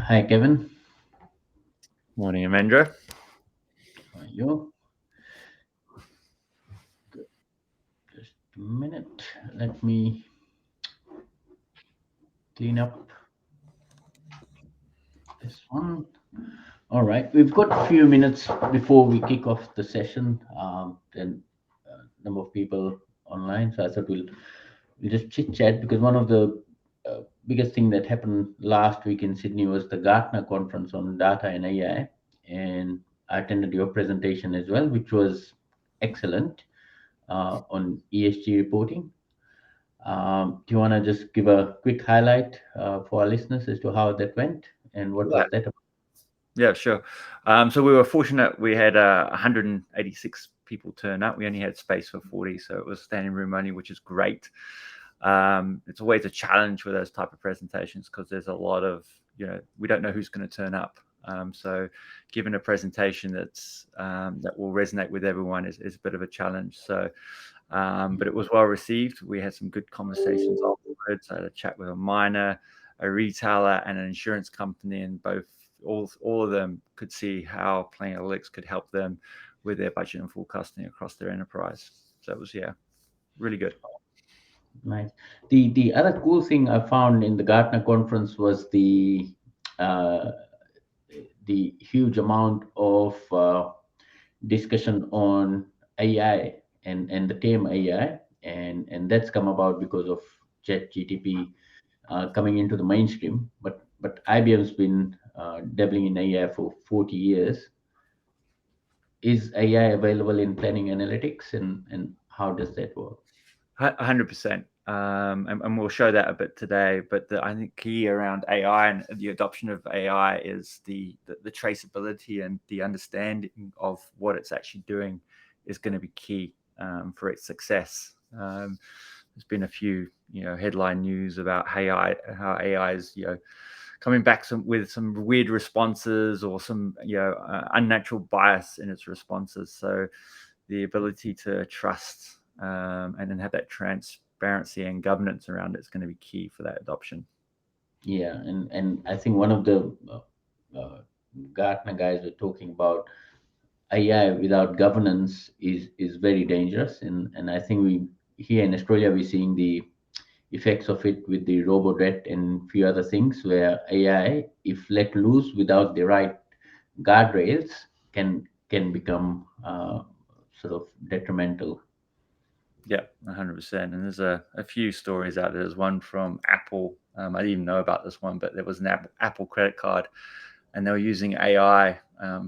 Hi, Kevin. Morning, Amendra. How are you? Good. Just a minute. Let me clean up this one. All right. We've got a few minutes before we kick off the session. Then number of people online, so I thought we'll just chit chat because one of the biggest thing that happened last week in Sydney was the Gartner conference on data and AI, and I attended your presentation as well, which was excellent on ESG reporting. Do you want to just give a quick highlight for our listeners as to how that went and what Yeah, was that about? yeah, sure. So we were fortunate. We had 186 people turn up. We only had space for 40, so it was standing room only, which is great. It's always a challenge with those type of presentations because there's a lot of, we don't know who's going to turn up. So given a presentation that will resonate with everyone is a bit of a challenge. So, but it was well received. We had some good conversations afterwards. I had a chat with a miner, a retailer, and an insurance company, and all of them could see how Planning Analytics could help them with their budget and forecasting across their enterprise. So it was really good. Nice. The other cool thing I found in the Gartner conference was uh, the huge amount of discussion on AI and the term AI, and that's come about because of ChatGTP coming into the mainstream. But IBM's been dabbling in AI for 40 years. Is AI available in planning analytics, and how does that work? 100%. And we'll show that a bit today. But I think key around AI and the adoption of AI is the traceability and the understanding of what it's actually doing is going to be key for its success. There's been a few headline news about how AI is coming back with some weird responses or some unnatural bias in its responses. So the ability to trust and then have that transparency and governance around it is going to be key for that adoption. Yeah, and I think one of the Gartner guys were talking about AI without governance is very dangerous, and I think we here in Australia we're seeing the effects of it with the robodebt and few other things where AI, if let loose without the right guardrails, can become sort of detrimental. Yeah, 100%. And there's a few stories out there. There's one from Apple. I didn't even know about this one, but there was an Apple credit card, and they were using AI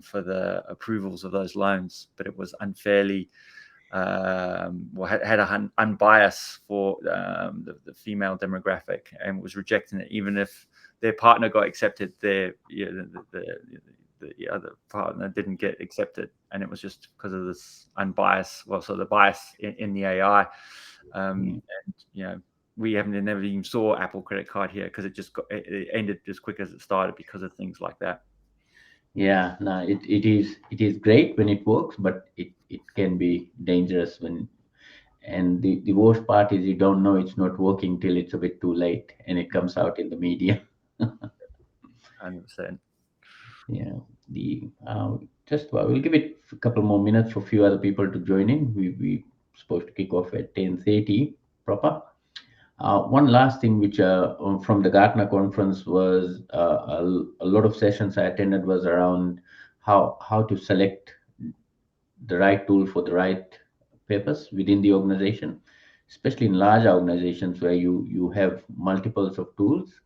for the approvals of those loans, but it was unfairly had a unbiased for the female demographic and was rejecting it, even if their partner got accepted. The other partner didn't get accepted, and it was just because of this unbiased. Well, so the bias in the AI, Yeah. and we haven't never even saw Apple credit card here because it ended as quick as it started because of things like that. Yeah, no, it is great when it works, but it can be dangerous when, and the worst part is you don't know it's not working till it's a bit too late and it comes out in the media. 100%. Yeah, the just we'll give it a couple more minutes for a few other people to join in. We supposed to kick off at 10:30 proper. One last thing, which from the Gartner conference was a lot of sessions I attended was around how to select the right tool for the right purpose within the organization, especially in large organizations where you have multiples of tools,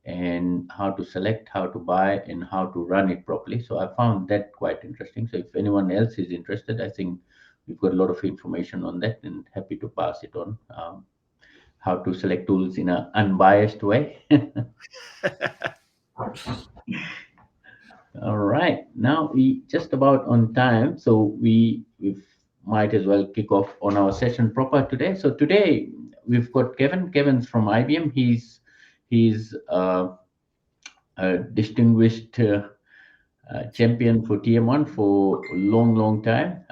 and how to select, how to buy, and how to run it properly. So I found that quite interesting. So if anyone else is interested, I think we've got a lot of information on that and happy to pass it on. How to select tools in an unbiased way. All right, now we just about on time, so we might as well kick off on our session proper today. So today we've got Kevin. Kevin's from IBM. He's a distinguished champion for TM1 for a long, long time.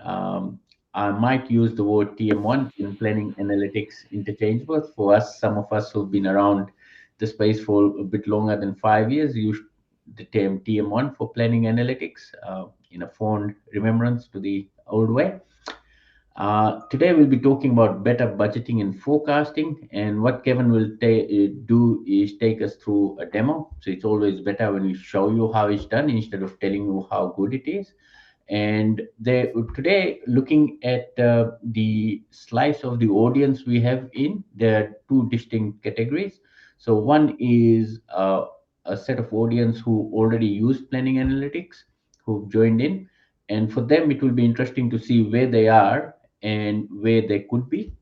I might use the word TM1 in planning analytics interchangeable for us. Some of us who've been around the space for a bit longer than 5 years, the term TM1 for planning analytics in a fond remembrance to the old way. Today we'll be talking about better budgeting and forecasting, and what Kevin will do is take us through a demo. So it's always better when we show you how it's done instead of telling you how good it is. And today, looking at the slice of the audience we have in, there are two distinct categories. So one is a set of audience who already use planning analytics, who've joined in, and for them it will be interesting to see where they are and where they could be.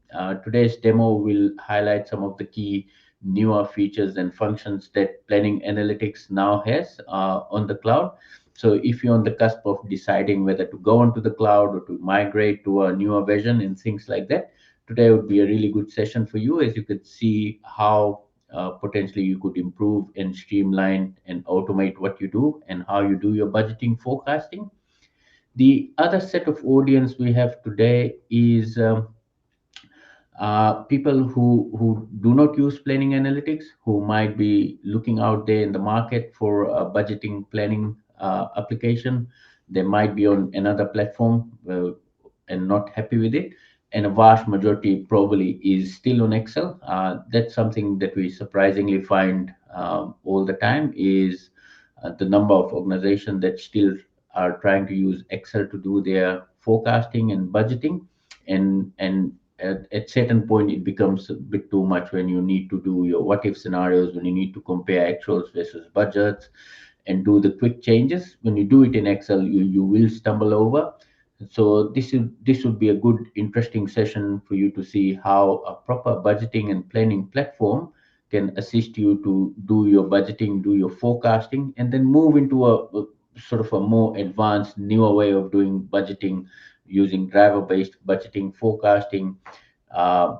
Today's demo will highlight some of the key newer features and functions that planning analytics now has on the cloud. So if you're on the cusp of deciding whether to go onto the cloud or to migrate to a newer version and things like that, today would be a really good session for you, as you could see how potentially you could improve and streamline and automate what you do and how you do your budgeting forecasting. The other set of audience we have today is people who do not use planning analytics, who might be looking out there in the market for a budgeting planning application. They might be on another platform and not happy with it. And a vast majority probably is still on Excel. That's something that we surprisingly find all the time is the number of organizations that still are trying to use Excel to do their forecasting and budgeting. And at certain point it becomes a bit too much when you need to do your what if scenarios, when you need to compare actuals versus budgets and do the quick changes. When you do it in Excel, you will stumble over. So this would be a good interesting session for you to see how a proper budgeting and planning platform can assist you to do your budgeting, do your forecasting, and then move into a sort of a more advanced newer way of doing budgeting using driver based budgeting forecasting,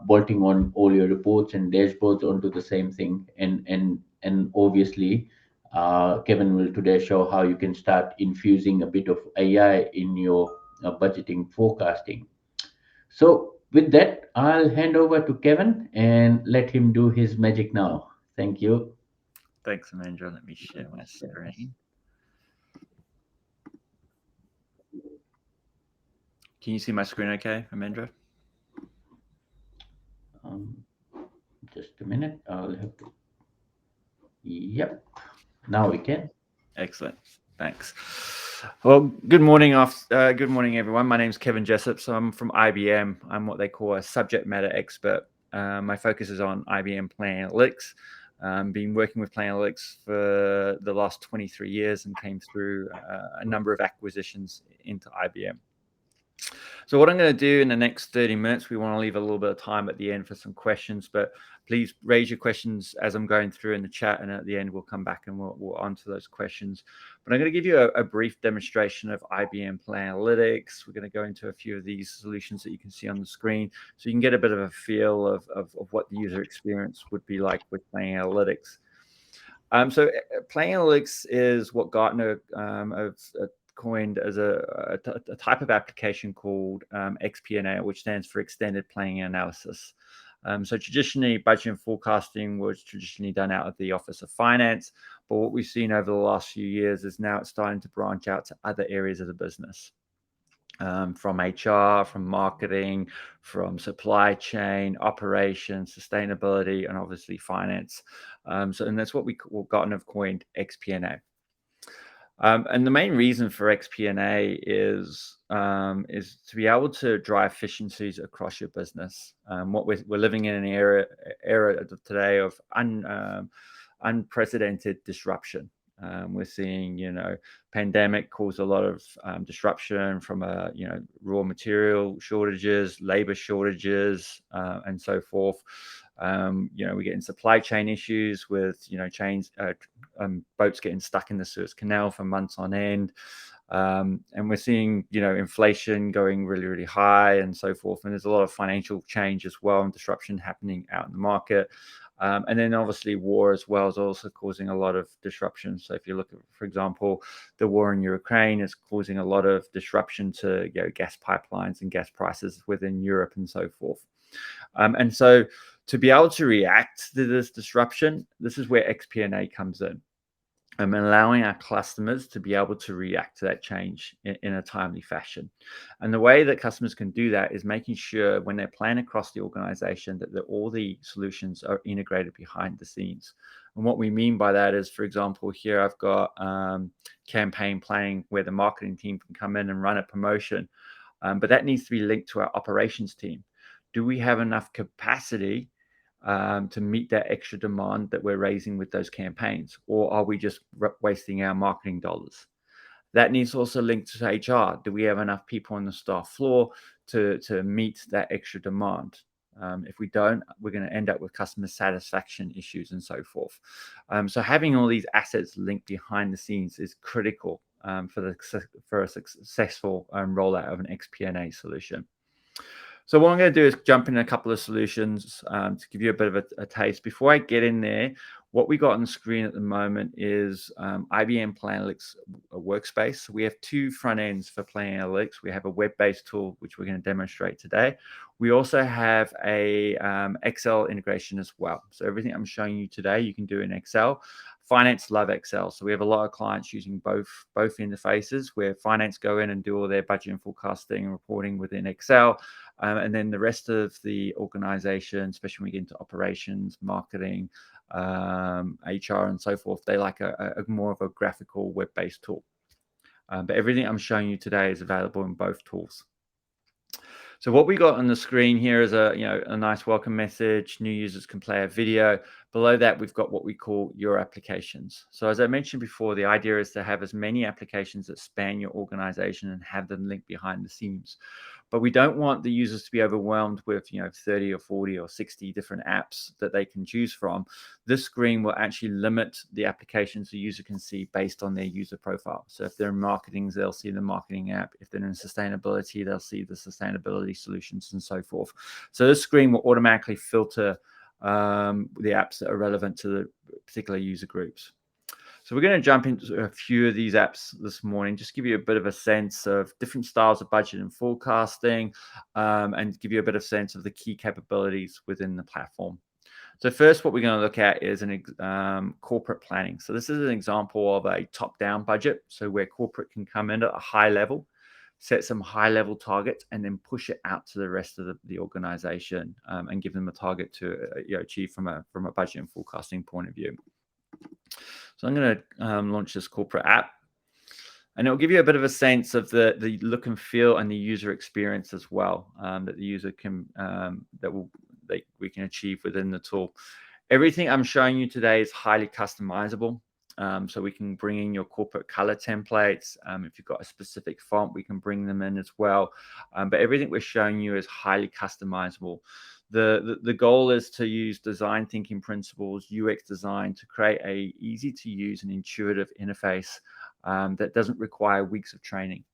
bolting on all your reports and dashboards onto the same thing. And obviously, Kevin will today show how you can start infusing a bit of AI in your budgeting forecasting. So with that, I'll hand over to Kevin and let him do his magic now. Thank you. Thanks, Amandra. Let me share my screen. Can you see my screen okay, Amandra? Um, just a minute. I'll have to. Yep. Now we can. Excellent. Thanks. Well, good morning, good morning, everyone. My name is Kevin Jessup. So I'm from IBM. I'm what they call a subject matter expert. My focus is on IBM Planning Analytics. Been working with Planning Analytics for the last 23 years and came through a number of acquisitions into IBM. So what I'm going to do in the next 30 minutes, we want to leave a little bit of time at the end for some questions, but please raise your questions as I'm going through in the chat, and at the end we'll come back and we'll answer those questions. But I'm going to give you a brief demonstration of IBM Planning Analytics. We're going to go into a few of these solutions that you can see on the screen, so you can get a bit of a feel of what the user experience would be like with Planning Analytics. So Planning Analytics is what Gartner coined as a type of application called XP&A, which stands for Extended Planning Analysis. So traditionally, budget and forecasting was traditionally done out of the Office of Finance, but what we've seen over the last few years is now it's starting to branch out to other areas of the business. From HR, from marketing, from supply chain, operations, sustainability, and obviously finance. And that's what Gartner have coined XP&A. And the main reason for XP&A is to be able to drive efficiencies across your business. What we're living in an era today of unprecedented disruption. We're seeing, pandemic cause a lot of disruption from raw material shortages, labor shortages, and so forth. We're getting supply chain issues with, boats getting stuck in the Suez Canal for months on end. And we're seeing, inflation going really, really high and so forth. And there's a lot of financial change as well and disruption happening out in the market. And then obviously war as well is also causing a lot of disruption. So if you look at, for example, the war in Ukraine is causing a lot of disruption to gas pipelines and gas prices within Europe and so forth. And so to be able to react to this disruption, this is where XP&A comes in. and allowing our customers to be able to react to that change in a timely fashion. And the way that customers can do that is making sure when they plan across the organization that all the solutions are integrated behind the scenes. And what we mean by that is, for example, here I've got campaign planning where the marketing team can come in and run a promotion, but that needs to be linked to our operations team. Do we have enough capacity to meet that extra demand that we're raising with those campaigns? Or are we just wasting our marketing dollars? That needs also linked to HR. Do we have enough people on the staff floor to meet that extra demand? If we don't, we're going to end up with customer satisfaction issues and so forth. So having all these assets linked behind the scenes is critical for a successful rollout of an XP&A solution. So what I'm going to do is jump in a couple of solutions to give you a bit of a taste. Before I get in there, what we got on the screen at the moment is IBM Planning Analytics workspace. We have two front ends for Planning Analytics. We have a web-based tool, which we're going to demonstrate today. We also have a Excel integration as well. So everything I'm showing you today, you can do in Excel. Finance love Excel. So we have a lot of clients using both interfaces where finance go in and do all their budget and forecasting and reporting within Excel. And then the rest of the organization, especially when we get into operations, marketing, HR, and so forth, they like a more of a graphical web-based tool. But everything I'm showing you today is available in both tools. So what we got on the screen here is a nice welcome message. New users can play a video. Below that, we've got what we call your applications. So as I mentioned before, the idea is to have as many applications that span your organization and have them linked behind the scenes. But we don't want the users to be overwhelmed with 30 or 40 or 60 different apps that they can choose from. This screen will actually limit the applications the user can see based on their user profile. So if they're in marketing, they'll see the marketing app. If they're in sustainability, they'll see the sustainability solutions and so forth. So this screen will automatically filter the apps that are relevant to the particular user groups. So we're going to jump into a few of these apps this morning, just give you a bit of a sense of different styles of budget and forecasting, and give you a bit of sense of the key capabilities within the platform. So first, what we're going to look at is an corporate planning. So this is an example of a top-down budget, so where corporate can come in at a high level, set some high-level targets, and then push it out to the rest of the organization and give them a target to achieve from a budget and forecasting point of view. So I'm going to launch this corporate app, and it'll give you a bit of a sense of the look and feel and the user experience as well that the user can we can achieve within the tool. Everything I'm showing you today is highly customizable. So we can bring in your corporate color templates. If you've got a specific font, we can bring them in as well. But everything we're showing you is highly customizable. The goal is to use design thinking principles, UX design, to create a easy to use and intuitive interface that doesn't require weeks of training.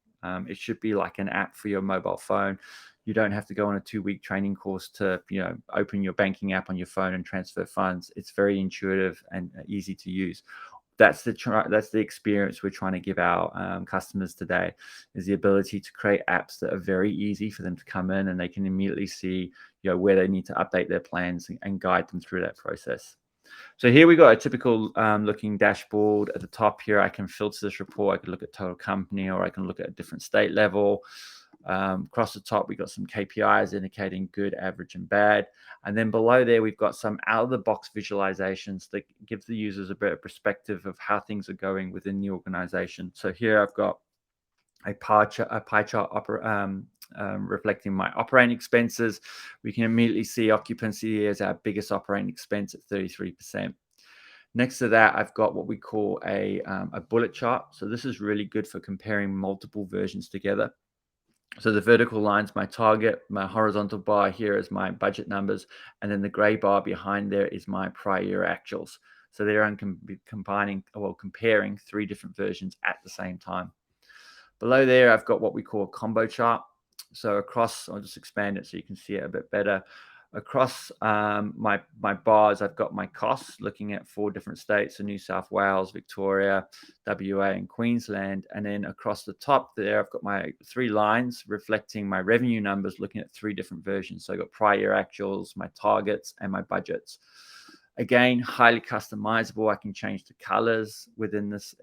It should be like an app for your mobile phone. You don't have to go on a 2-week training course to open your banking app on your phone and transfer funds. It's very intuitive and easy to use. That's the experience we're trying to give our customers today, is the ability to create apps that are very easy for them to come in and they can immediately see where they need to update their plans and guide them through that process. So here we got a typical looking dashboard. At the top here, I can filter this report. I can look at total company, or I can look at a different state level. Across the top, we've got some KPIs indicating good, average, and bad. And then below there, we've got some out-of-the-box visualizations that give the users a bit of perspective of how things are going within the organization. So here I've got a pie chart reflecting my operating expenses. We can immediately see occupancy as our biggest operating expense at 33%. Next to that, I've got what we call a bullet chart. So this is really good for comparing multiple versions together. So the vertical line's my target, my horizontal bar here is my budget numbers, and then the gray bar behind there is my prior year actuals. So they're comparing 3 different versions at the same time. Below there, I've got what we call a combo chart. So across, I'll just expand it so you can see it a bit better. Across my bars, I've got my costs looking at 4 different states, so New South Wales, Victoria, WA, and Queensland. And then across the top there, I've got my 3 lines reflecting my revenue numbers looking at 3 different versions. So I've got prior year actuals, my targets, and my budgets. Again, highly customizable. I can change the colors within this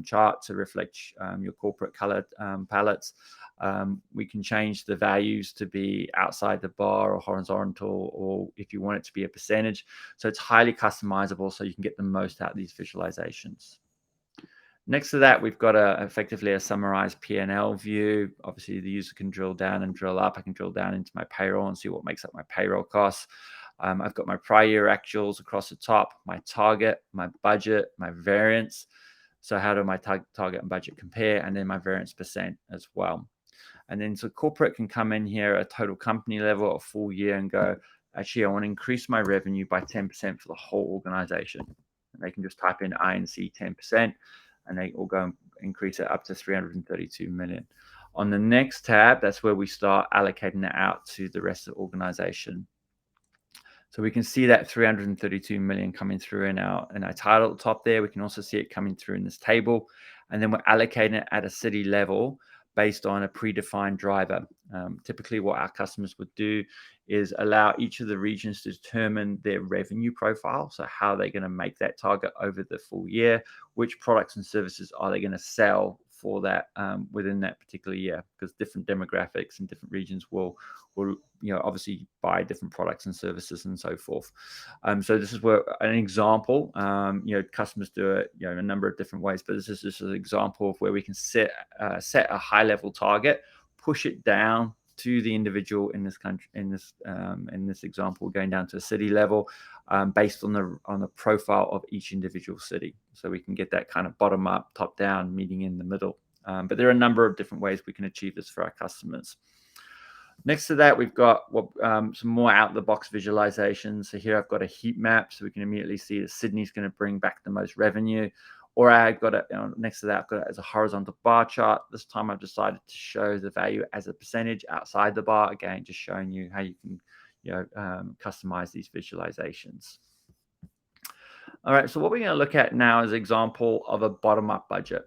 chart to reflect your corporate color palettes. We can change the values to be outside the bar or horizontal, or if you want it to be a percentage. So it's highly customizable, so you can get the most out of these visualizations. Next to that, we've got effectively a summarized P&L view. Obviously, the user can drill down and drill up. I can drill down into my payroll and see what makes up my payroll costs. I've got my prior year actuals across the top, my target, my budget, my variance. So how do my target and budget compare? And then my variance percent as well. And then so corporate can come in here at a total company level, a full year, and go, actually, I want to increase my revenue by 10% for the whole organization. And they can just type in INC 10%, and they will go and increase it up to 332 million. On the next tab, that's where we start allocating it out to the rest of the organization. So we can see that 332 million coming through in our title at the top there. We can also see it coming through in this table. And then we're allocating it at a city level based on a predefined driver. Typically what our customers would do is allow each of the regions to determine their revenue profile. So how they're going to make that target over the full year, which products and services are they going to sell for that within that particular year, because different demographics and different regions will obviously buy different products and services and so forth. So this is where an example, customers do it a number of different ways, but this is just an example of where we can set a high level target, push it down to the individual in this country, in this example, going down to a city level, based on the profile of each individual city. So we can get that kind of bottom up, top down, meeting in the middle. But there are a number of different ways we can achieve this for our customers. Next to that, we've got some more out-of-the-box visualizations. So here I've got a heat map, so we can immediately see that Sydney's going to bring back the most revenue. Or I've got it next to that, I've got it as a horizontal bar chart. This time I've decided to show the value as a percentage outside the bar. Again, just showing you how you can customize these visualizations. All right, so what we're going to look at now is an example of a bottom-up budget.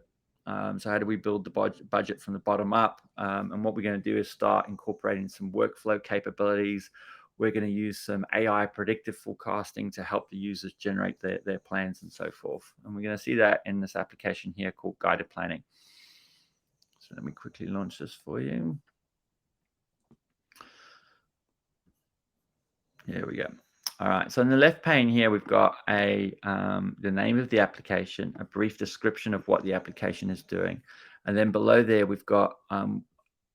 So how do we build the budget from the bottom up? And what we're going to do is start incorporating some workflow capabilities. We're going to use some AI predictive forecasting to help the users generate their plans and so forth. And we're going to see that in this application here called Guided Planning. So let me quickly launch this for you. Here we go. All right, so in the left pane here, we've got the name of the application, a brief description of what the application is doing. And then below there, we've got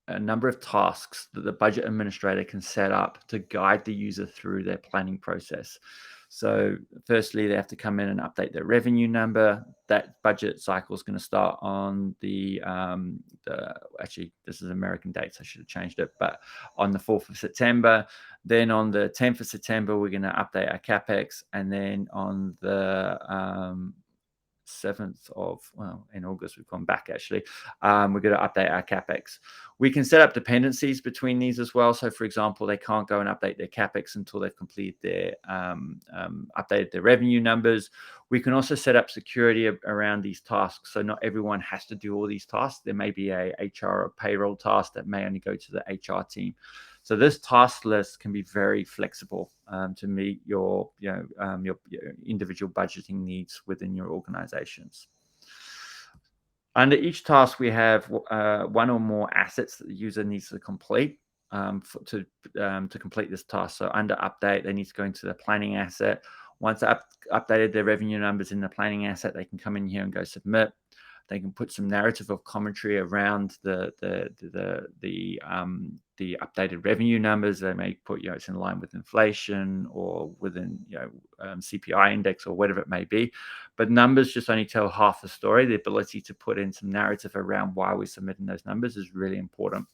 a number of tasks that the budget administrator can set up to guide the user through their planning process. So firstly, they have to come in and update their revenue number. That budget cycle is going to start on actually, this is American dates. I should have changed it, but on the 4th of September. Then on the 10th of September, we're going to update our CapEx. And then on the 7th of, in August, we've gone back actually. We're going to update our CapEx. We can set up dependencies between these as well. So for example, they can't go and update their CapEx until they've completed their, updated their revenue numbers. We can also set up security around these tasks. So not everyone has to do all these tasks. There may be a HR or payroll task that may only go to the HR team. So this task list can be very flexible to meet your individual budgeting needs within your organizations. Under each task, we have one or more assets that the user needs to complete to complete this task. So under update, they need to go into the planning asset. Once they've updated their revenue numbers in the planning asset, they can come in here and go submit. They can put some narrative or commentary around the updated revenue numbers. They may put, it's in line with inflation or within, CPI index or whatever it may be. But numbers just only tell half the story. The ability to put in some narrative around why we're submitting those numbers is really important.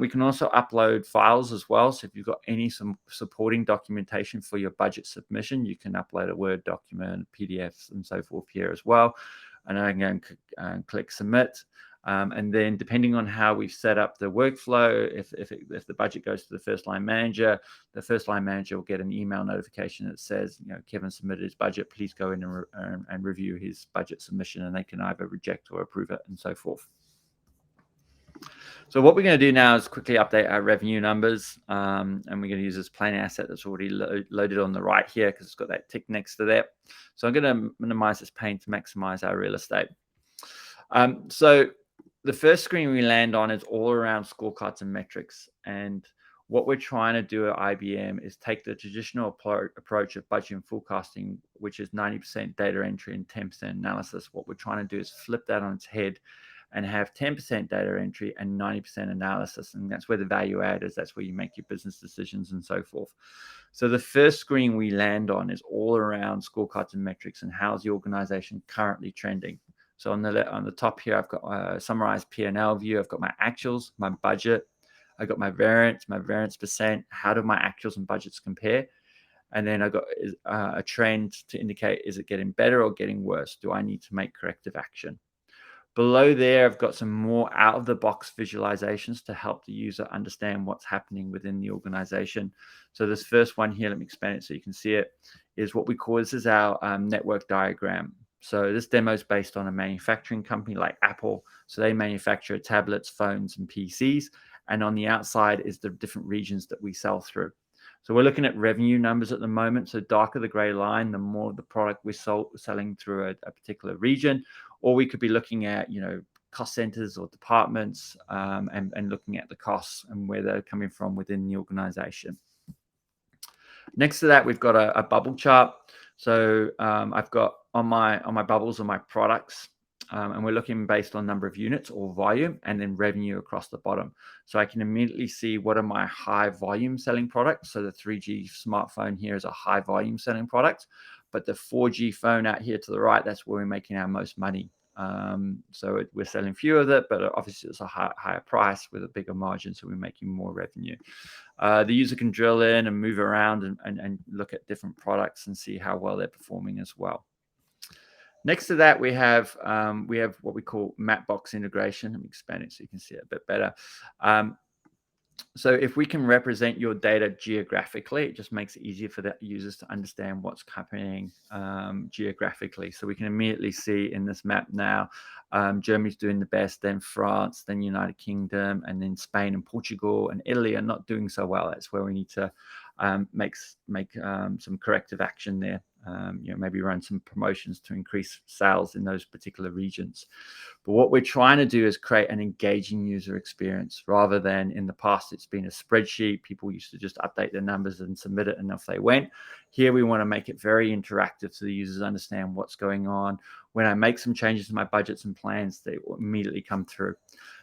We can also upload files as well. So if you've got some supporting documentation for your budget submission, you can upload a Word document, PDFs, and so forth here as well. And I can go and click submit. And then depending on how we've set up the workflow, if the budget goes to the first line manager will get an email notification that says, Kevin submitted his budget, please go in and review his budget submission, and they can either reject or approve it and so forth. So what we're going to do now is quickly update our revenue numbers, and we're going to use this planning asset that's already loaded on the right here because it's got that tick next to that. So I'm going to minimize this pane to maximize our real estate. So the first screen we land on is all around scorecards and metrics. And what we're trying to do at IBM is take the traditional approach of budget and forecasting, which is 90% data entry and 10% analysis. What we're trying to do is flip that on its head and have 10% data entry and 90% analysis. And that's where the value add is. That's where you make your business decisions and so forth. So the first screen we land on is all around scorecards and metrics and how's the organization currently trending. So on the top here, I've got a summarized P&L view. I've got my actuals, my budget. I've got my variance percent. How do my actuals and budgets compare? And then I've got a trend to indicate, is it getting better or getting worse? Do I need to make corrective action? Below there, I've got some more out-of-the-box visualizations to help the user understand what's happening within the organization. So this first one here, let me expand it so you can see it, is what we call, this is our network diagram. So this demo is based on a manufacturing company like Apple. So they manufacture tablets, phones, and PCs. And on the outside is the different regions that we sell through. So we're looking at revenue numbers at the moment. So darker the gray line, the more of the product we're selling through a particular region. Or we could be looking at, cost centers or departments, and looking at the costs and where they're coming from within the organization. Next to that, we've got a bubble chart. So I've got on my bubbles on my products, and we're looking based on number of units or volume, and then revenue across the bottom. So I can immediately see what are my high volume selling products. So the 3G smartphone here is a high volume selling product, but the 4G phone out here to the right, that's where we're making our most money. So we're selling fewer of it, but obviously it's a higher price with a bigger margin, so we're making more revenue. The user can drill in and move around and look at different products and see how well they're performing as well. Next to that, we have what we call map box integration. Let me expand it so you can see it a bit better. So if we can represent your data geographically, it just makes it easier for the users to understand what's happening geographically. So we can immediately see in this map now, Germany's doing the best, then France, then United Kingdom, and then Spain and Portugal and Italy are not doing so well. That's where we need to make some corrective action there. Maybe run some promotions to increase sales in those particular regions. But what we're trying to do is create an engaging user experience rather than in the past, it's been a spreadsheet. People used to just update their numbers and submit it and off they went. Here, we want to make it very interactive so the users understand what's going on. When I make some changes to my budgets and plans, they will immediately come through.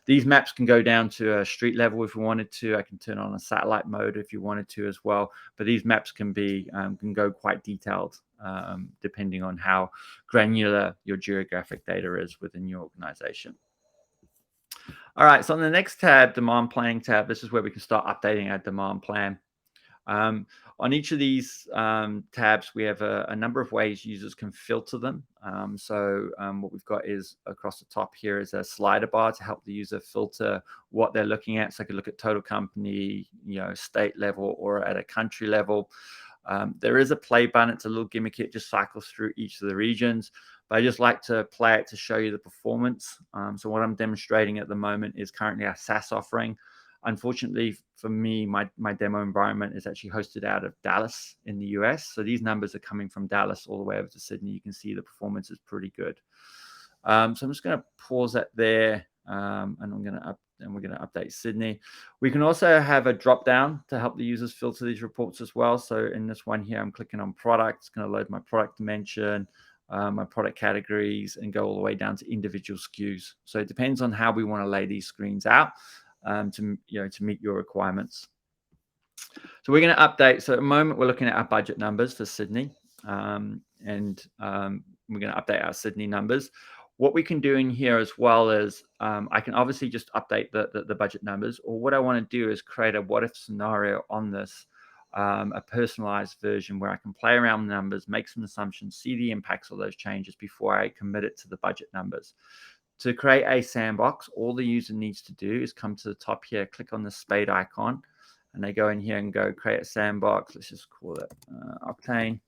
These maps can go down to a street level if we wanted to. I can turn on a satellite mode if you wanted to as well. But these maps can go quite detailed depending on how granular your geographic data is within your organization. All right, so on the next tab, demand planning tab, this is where we can start updating our demand plan. On each of these tabs, we have a number of ways users can filter them. What we've got is across the top here is a slider bar to help the user filter what they're looking at. So I could look at total company, state level, or at a country level. There is a play button. It's a little gimmicky. It just cycles through each of the regions. But I just like to play it to show you the performance. So what I'm demonstrating at the moment is currently our SaaS offering. Unfortunately for me, my demo environment is actually hosted out of Dallas in the US. So these numbers are coming from Dallas all the way over to Sydney. You can see the performance is pretty good. So I'm just going to pause that there, and we're going to update Sydney. We can also have a drop down to help the users filter these reports as well. So in this one here, I'm clicking on product. It's going to load my product dimension, my product categories, and go all the way down to individual SKUs. So it depends on how we want to lay these screens out to meet your requirements. So we're going to update. So at the moment, we're looking at our budget numbers for Sydney, and we're going to update our Sydney numbers. What we can do in here as well is I can obviously just update the budget numbers, or what I want to do is create a what if scenario on this, a personalized version where I can play around with numbers, make some assumptions, see the impacts of those changes before I commit it to the budget numbers. To create a sandbox, all the user needs to do is come to the top here, click on the spade icon, and they go in here and go create a sandbox. Let's just call it Octane,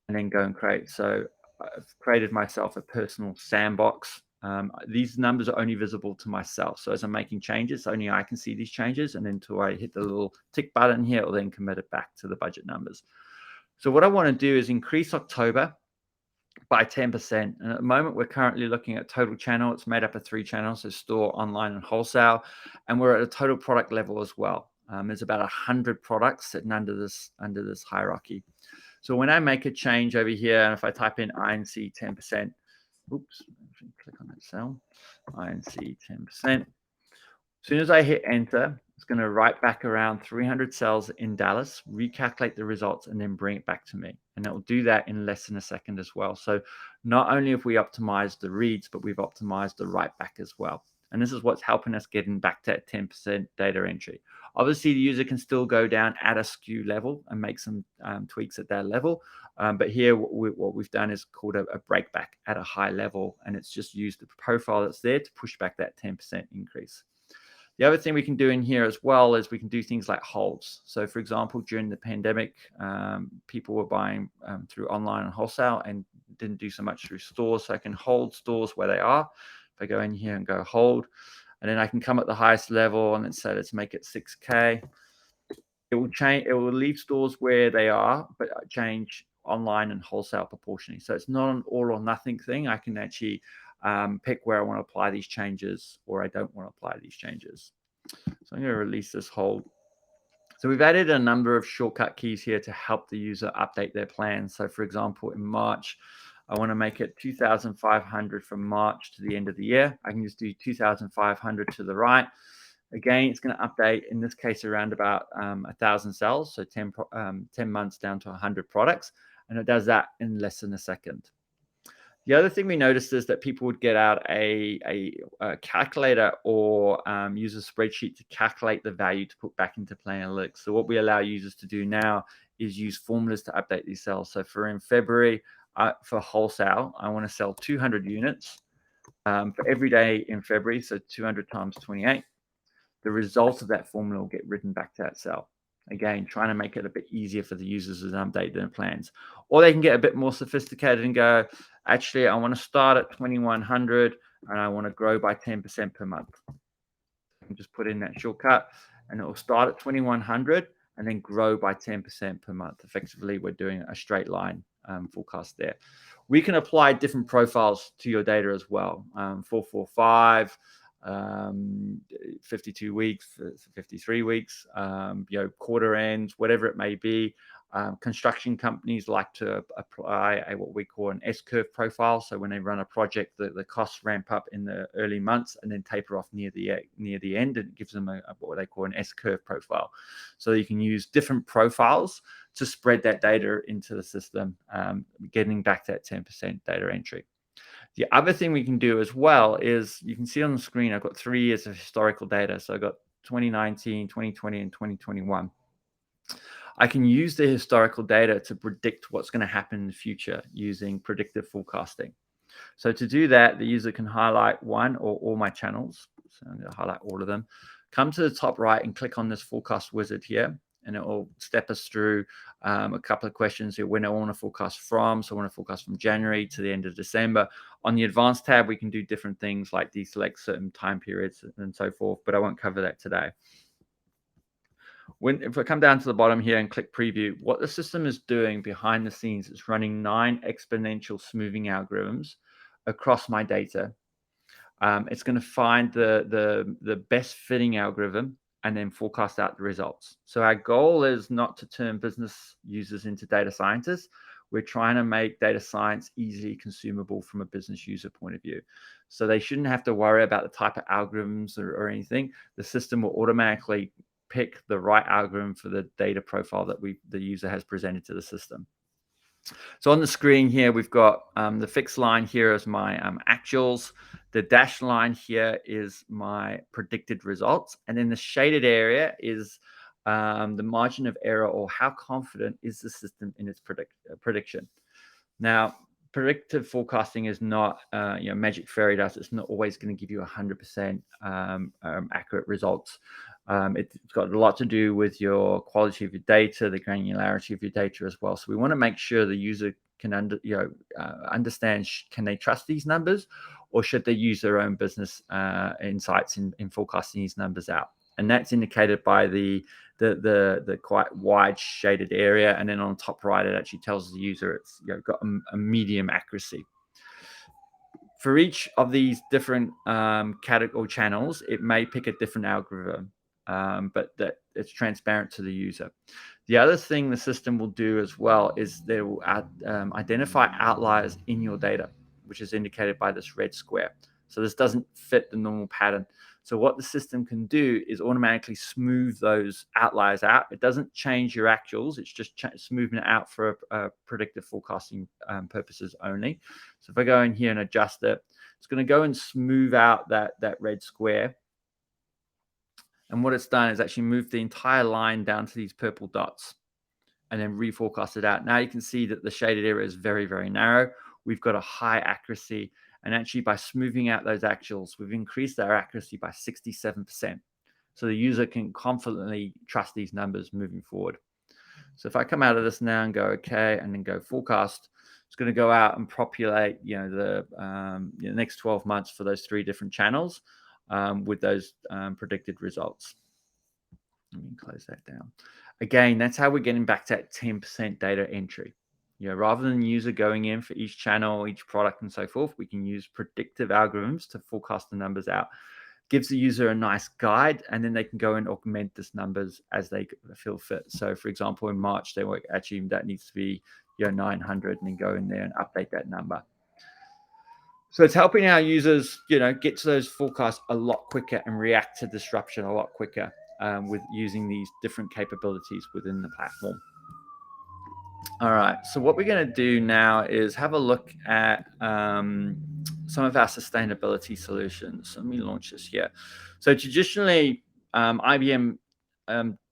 and then go and create. So I've created myself a personal sandbox These numbers are only visible to myself. So as I'm making changes, only I can see these changes. And then until I hit the little tick button here, it will then commit it back to the budget numbers. So what I want to do is increase October by 10%. And at the moment, we're currently looking at total channel. It's made up of 3 channels, so store, online, and wholesale. And we're at a total product level as well. There's about 100 products sitting under this hierarchy. So when I make a change over here, and if I type in INC 10%, oops, click on that cell, INC 10%. As soon as I hit enter, it's going to write back around 300 cells in Dallas, recalculate the results, and then bring it back to me. And it will do that in less than a second as well. So not only have we optimized the reads, but we've optimized the write back as well. And this is what's helping us getting back to that 10% data entry. Obviously, the user can still go down at a SKU level and make some tweaks at that level. But here, what we've done is called a breakback at a high level. And it's just used the profile that's there to push back that 10% increase. The other thing we can do in here as well is we can do things like holds. So for example, during the pandemic, people were buying through online and wholesale and didn't do so much through stores. So I can hold stores where they are. If I go in here and go hold, and then I can come at the highest level and then say, let's make it 6K. It will change. It will leave stores where they are, but change online and wholesale proportionally. So it's not an all or nothing thing. I can actually pick where I want to apply these changes or I don't want to apply these changes. So I'm going to release this hold. So we've added a number of shortcut keys here to help the user update their plans. So for example, in March, I want to make it 2,500 from March to the end of the year. I can just do 2,500 to the right. Again, it's going to update, in this case, around about 1,000 cells, so 10 months down to 100 products, and it does that in less than a second. The other thing we noticed is that people would get out a calculator or use a spreadsheet to calculate the value to put back into Planning Analytics. So what we allow users to do now is use formulas to update these cells. So for in February, for wholesale, I want to sell 200 units for every day in February, so 200 times 28. The result of that formula will get written back to that cell. Again, trying to make it a bit easier for the users to update their plans. Or they can get a bit more sophisticated and go, actually, I want to start at 2,100 and I want to grow by 10% per month. And just put in that shortcut and it will start at 2,100 and then grow by 10% per month. Effectively, we're doing a straight line forecast there. We can apply different profiles to your data as well. 445, 52 weeks, 53 weeks, quarter ends, whatever it may be. Construction companies like to apply what we call an S-curve profile. So when they run a project, the costs ramp up in the early months and then taper off near the end. And it gives them what they call an S-curve profile. So you can use different profiles to spread that data into the system, getting back to that 10% data entry. The other thing we can do as well is, you can see on the screen, I've got 3 years of historical data. So I've got 2019, 2020, and 2021. I can use the historical data to predict what's going to happen in the future using predictive forecasting. So to do that, the user can highlight one or all my channels. So I'm going to highlight all of them. Come to the top right and click on this forecast wizard here. And it will step us through a couple of questions here. When I want to forecast from, so I want to forecast from January to the end of December. On the advanced tab, we can do different things like deselect certain time periods and so forth, but I won't cover that today. If I come down to the bottom here and click preview, what the system is doing behind the scenes is running 9 exponential smoothing algorithms across my data. It's going to find the best fitting algorithm and then forecast out the results. So our goal is not to turn business users into data scientists. We're trying to make data science easily consumable from a business user point of view. So they shouldn't have to worry about the type of algorithms or anything. The system will automatically pick the right algorithm for the data profile that the user has presented to the system. So on the screen here, we've got the fixed line here is my actuals. The dashed line here is my predicted results. And then the shaded area is the margin of error, or how confident is the system in its prediction. Now, predictive forecasting is not magic fairy dust. It's not always going to give you 100% accurate results. It's got a lot to do with your quality of your data, the granularity of your data as well. So we want to make sure the user can understand, can they trust these numbers, or should they use their own business insights in forecasting these numbers out? And that's indicated by the quite wide shaded area, and then on the top right, it actually tells the user it's got a medium accuracy. For each of these different category channels, it may pick a different algorithm, but that it's transparent to the user. The other thing the system will do as well is they will identify outliers in your data, which is indicated by this red square. So this doesn't fit the normal pattern. So what the system can do is automatically smooth those outliers out. It doesn't change your actuals. It's just smoothing it out for predictive forecasting purposes only. So if I go in here and adjust it, it's going to go and smooth out that red square. And what it's done is actually moved the entire line down to these purple dots and then reforecast it out. Now you can see that the shaded area is very, very narrow. We've got a high accuracy. And actually by smoothing out those actuals, we've increased our accuracy by 67%. So the user can confidently trust these numbers moving forward. So if I come out of this now and go okay, and then go forecast, it's going to go out and populate the next 12 months for those 3 different channels with those predicted results. Let me close that down. Again, that's how we're getting back to that 10% data entry. Rather than user going in for each channel, each product, and so forth, we can use predictive algorithms to forecast the numbers out. Gives the user a nice guide, and then they can go and augment this numbers as they feel fit. So, for example, in March, they will actually, that needs to be 900, and then go in there and update that number. So it's helping our users, get to those forecasts a lot quicker and react to disruption a lot quicker with using these different capabilities within the platform. All right, so what we're going to do now is have a look at some of our sustainability solutions. Let me launch this here. So traditionally, IBM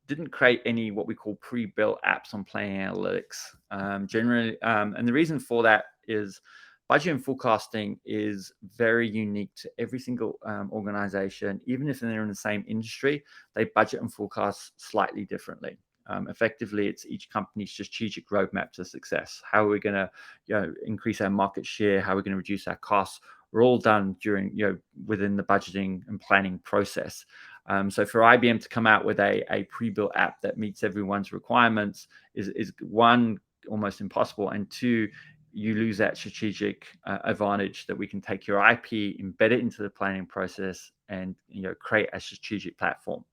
didn't create any what we call pre-built apps on planning analytics. Generally, and the reason for that is budget and forecasting is very unique to every single organization. Even if they're in the same industry, they budget and forecast slightly differently. Effectively, it's each company's strategic roadmap to success. How are we going to increase our market share? How are we going to reduce our costs? We're all done during within the budgeting and planning process. So for IBM to come out with a pre-built app that meets everyone's requirements is one, almost impossible, and two, you lose that strategic advantage that we can take your IP, embed it into the planning process, and create a strategic platform.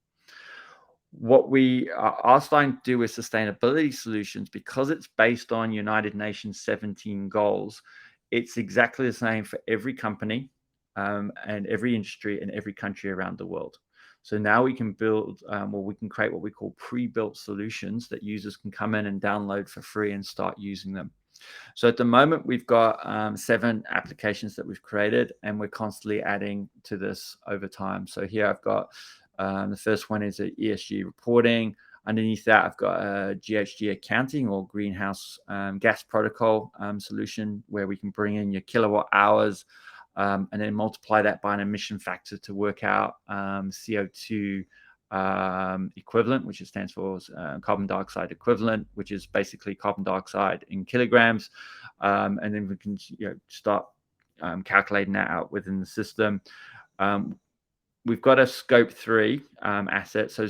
What we are starting to do with sustainability solutions, because it's based on United Nations 17 goals, it's exactly the same for every company and every industry and every country around the world. So now we can build, we can create what we call pre-built solutions that users can come in and download for free and start using them. So at the moment, we've got 7 applications that we've created, and we're constantly adding to this over time. So here I've got the first one is ESG reporting. Underneath that, I've got a GHG accounting, or greenhouse gas protocol solution, where we can bring in your kilowatt hours and then multiply that by an emission factor to work out CO2 equivalent, which stands for carbon dioxide equivalent, which is basically carbon dioxide in kilograms. And then we can start calculating that out within the system. We've got a scope 3 asset. So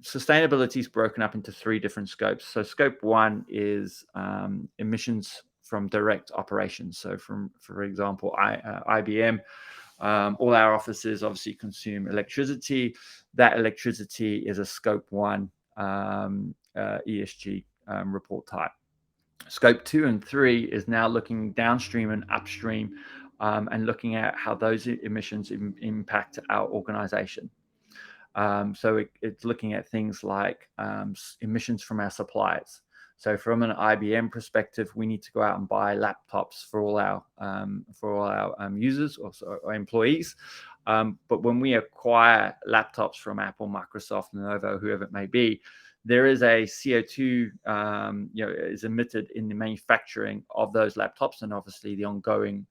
sustainability is broken up into 3 different scopes. So scope 1 is emissions from direct operations. So for example, IBM, all our offices obviously consume electricity. That electricity is a scope 1 ESG report type. Scope 2 and 3 is now looking downstream and upstream and looking at how those emissions impact our organization. So it's looking at things like emissions from our suppliers. So from an IBM perspective, we need to go out and buy laptops for all our users or employees. But when we acquire laptops from Apple, Microsoft, Lenovo, whoever it may be, there is a CO2 is emitted in the manufacturing of those laptops, and obviously the ongoing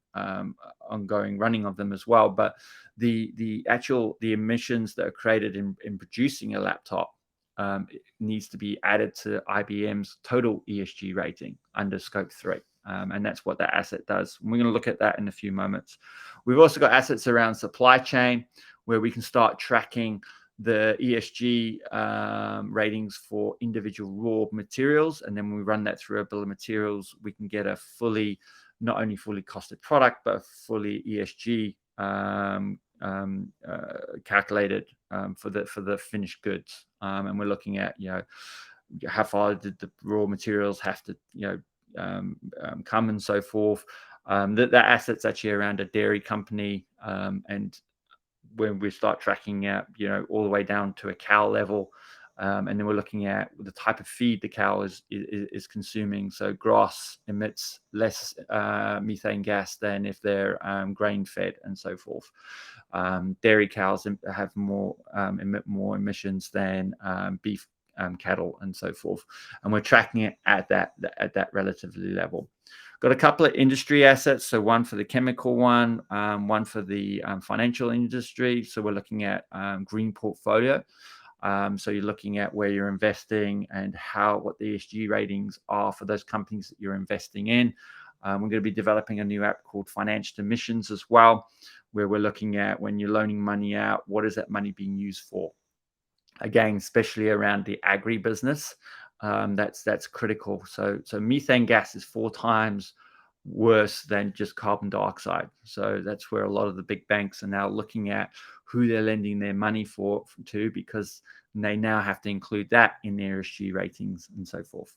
running of them as well. But the emissions that are created in producing a laptop needs to be added to IBM's total ESG rating under scope 3. And that's what that asset does. We're going to look at that in a few moments. We've also got assets around supply chain where we can start tracking the ESG ratings for individual raw materials. And then when we run that through a bill of materials, we can get a not only fully costed product, but a fully ESG calculated for the finished goods. And we're looking at, how far did the raw materials have to, come and so forth. That asset's actually around a dairy company, and when we start tracking out, all the way down to a cow level, and then we're looking at the type of feed the cow is consuming. So grass emits less methane gas than if they're grain fed and so forth. Dairy cows have emit more emissions than beef cattle and so forth, and we're tracking it at that relatively level. Got a couple of industry assets, so one for the chemical one for the financial industry. So we're looking at green portfolio. So you're looking at where you're investing and what the ESG ratings are for those companies that you're investing in. We're going to be developing a new app called Financed Emissions as well, where we're looking at when you're loaning money out, what is that money being used for? Again, especially around the agribusiness, that's critical. So methane gas is 4 times worse than just carbon dioxide. So that's where a lot of the big banks are now looking at who they're lending their money to, because they now have to include that in their ESG ratings and so forth.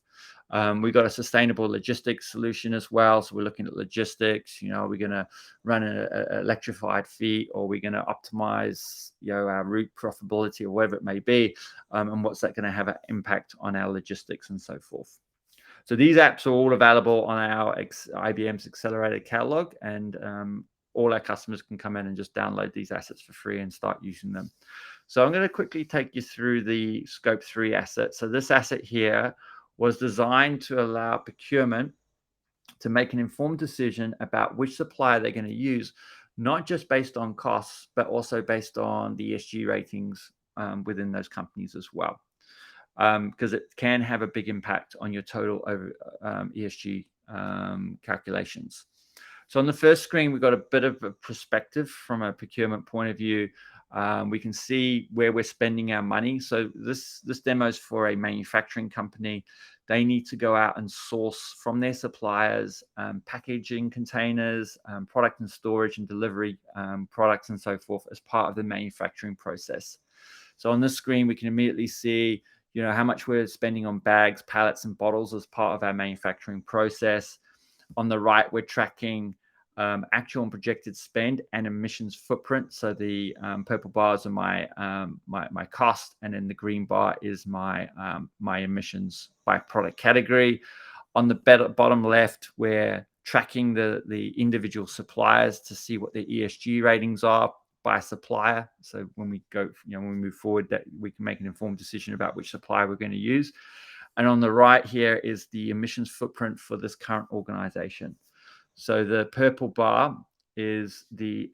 We've got a sustainable logistics solution as well. So we're looking at logistics. Are we going to run an electrified fleet, or are we going to optimize, our route profitability, or whatever it may be, and what's that going to have an impact on our logistics and so forth. So these apps are all available on our IBM's accelerated catalog, and all our customers can come in and just download these assets for free and start using them. So I'm going to quickly take you through the Scope 3 asset. So this asset here was designed to allow procurement to make an informed decision about which supplier they're going to use, not just based on costs, but also based on the ESG ratings within those companies as well. Because it can have a big impact on your total ESG calculations. So on the first screen, we've got a bit of a perspective from a procurement point of view. We can see where we're spending our money. So this demo is for a manufacturing company. They need to go out and source from their suppliers packaging containers, product and storage and delivery products and so forth as part of the manufacturing process. So on this screen, we can immediately see how much we're spending on bags, pallets, and bottles as part of our manufacturing process. On the right, we're tracking actual and projected spend and emissions footprint. So the purple bars are my cost, and then the green bar is my emissions by product category. On the bottom left, we're tracking the individual suppliers to see what their ESG ratings are by supplier. So when we move forward, that we can make an informed decision about which supplier we're going to use. And on the right here is the emissions footprint for this current organization. So the purple bar is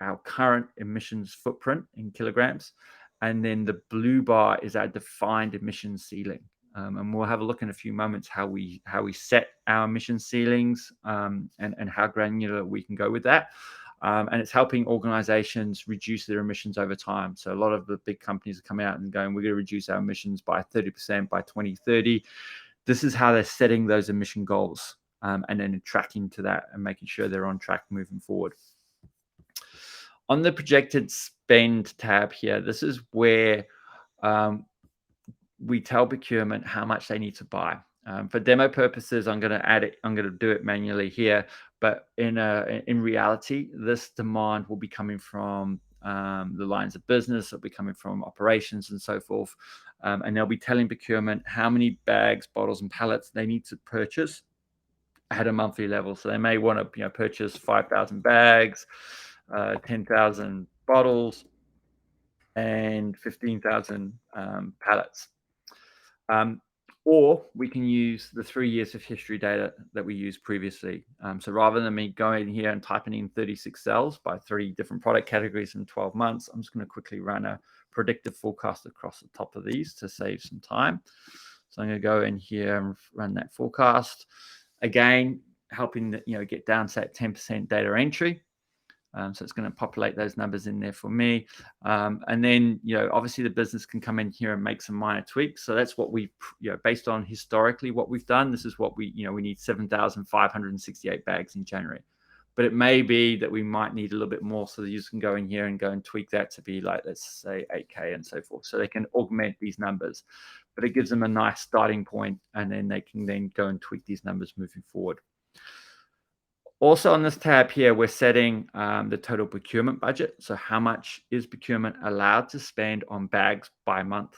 our current emissions footprint in kilograms. And then the blue bar is our defined emission ceiling. And we'll have a look in a few moments how we set our emission ceilings and how granular we can go with that. And it's helping organizations reduce their emissions over time. So a lot of the big companies are coming out and going, we're going to reduce our emissions by 30% by 2030. This is how they're setting those emission goals and then tracking to that and making sure they're on track moving forward. On the projected spend tab here, this is where we tell procurement how much they need to buy. For demo purposes, I'm going to add it. I'm going to do it manually here. But in reality, this demand will be coming from the lines of business. It'll be coming from operations and so forth. And they'll be telling procurement how many bags, bottles, and pallets they need to purchase at a monthly level. So they may want to purchase 5,000 bags, 10,000 bottles, and 15,000 pallets. Or we can use the 3 years of history data that we used previously. So rather than me going here and typing in 36 cells by 3 different product categories in 12 months, I'm just going to quickly run a predictive forecast across the top of these to save some time. So I'm going to go in here and run that forecast. Again, helping get down to that 10% data entry. So it's going to populate those numbers in there for me. And then, obviously the business can come in here and make some minor tweaks. So that's what we, based on historically what we've done, this is what we need 7,568 bags in January. But it may be that we might need a little bit more. So the user can go in here and go and tweak that to be like, let's say 8K and so forth. So they can augment these numbers, but it gives them a nice starting point, and then they can then go and tweak these numbers moving forward. Also on this tab here, we're setting the total procurement budget. So how much is procurement allowed to spend on bags by month?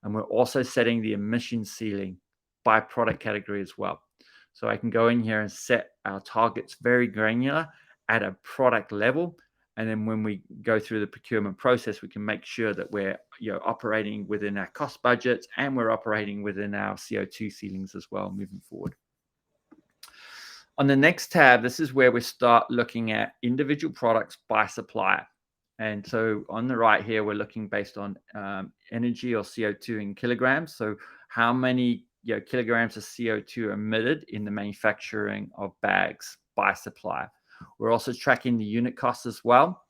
And we're also setting the emission ceiling by product category as well. So I can go in here and set our targets very granular at a product level. And then when we go through the procurement process, we can make sure that we're operating within our cost budgets, and we're operating within our CO2 ceilings as well moving forward. On the next tab, this is where we start looking at individual products by supplier. And so on the right here, we're looking based on energy or CO2 in kilograms. So how many kilograms of CO2 emitted in the manufacturing of bags by supplier. We're also tracking the unit costs as well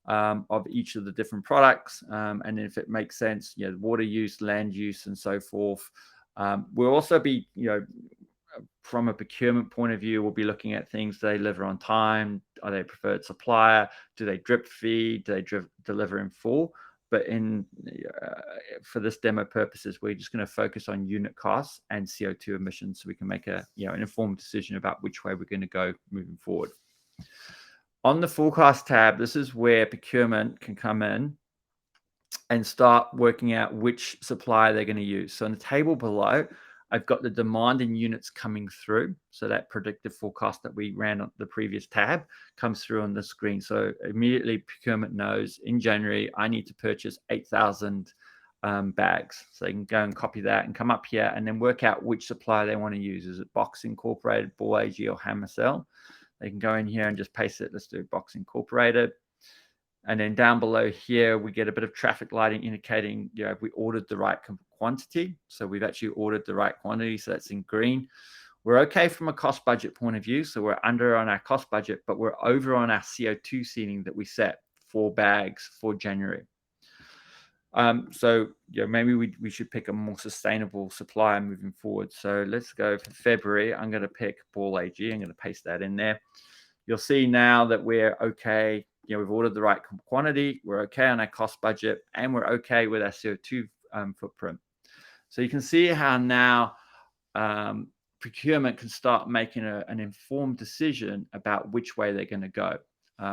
of each of the different products. And if it makes sense, water use, land use, and so forth. We'll also be, from a procurement point of view, we'll be looking at things. Do they deliver on time? Are they a preferred supplier? Do they drip feed? Do they deliver in full? But for this demo purposes, we're just going to focus on unit costs and CO2 emissions, so we can make an informed decision about which way we're going to go moving forward. On the forecast tab, this is where procurement can come in and start working out which supplier they're going to use. So in the table below, I've got the demand in units coming through. So that predictive forecast that we ran on the previous tab comes through on the screen. So immediately procurement knows in January, I need to purchase 8,000 bags. So they can go and copy that and come up here and then work out which supplier they want to use. Is it Box Incorporated, Ball AG, or Hammercell? They can go in here and just paste it. Let's do Box Incorporated. And then down below here, we get a bit of traffic lighting indicating, if we ordered the right quantity. So we've actually ordered the right quantity. So that's in green. We're okay from a cost budget point of view. So we're under on our cost budget, but we're over on our CO2 ceiling that we set for bags for January. So maybe we should pick a more sustainable supplier moving forward. So let's go for February. I'm going to pick Ball AG. I'm going to paste that in there. You'll see now that we're okay. We've ordered the right quantity. We're okay on our cost budget, and we're okay with our CO2 footprint. So you can see how now procurement can start making an informed decision about which way they're going to go.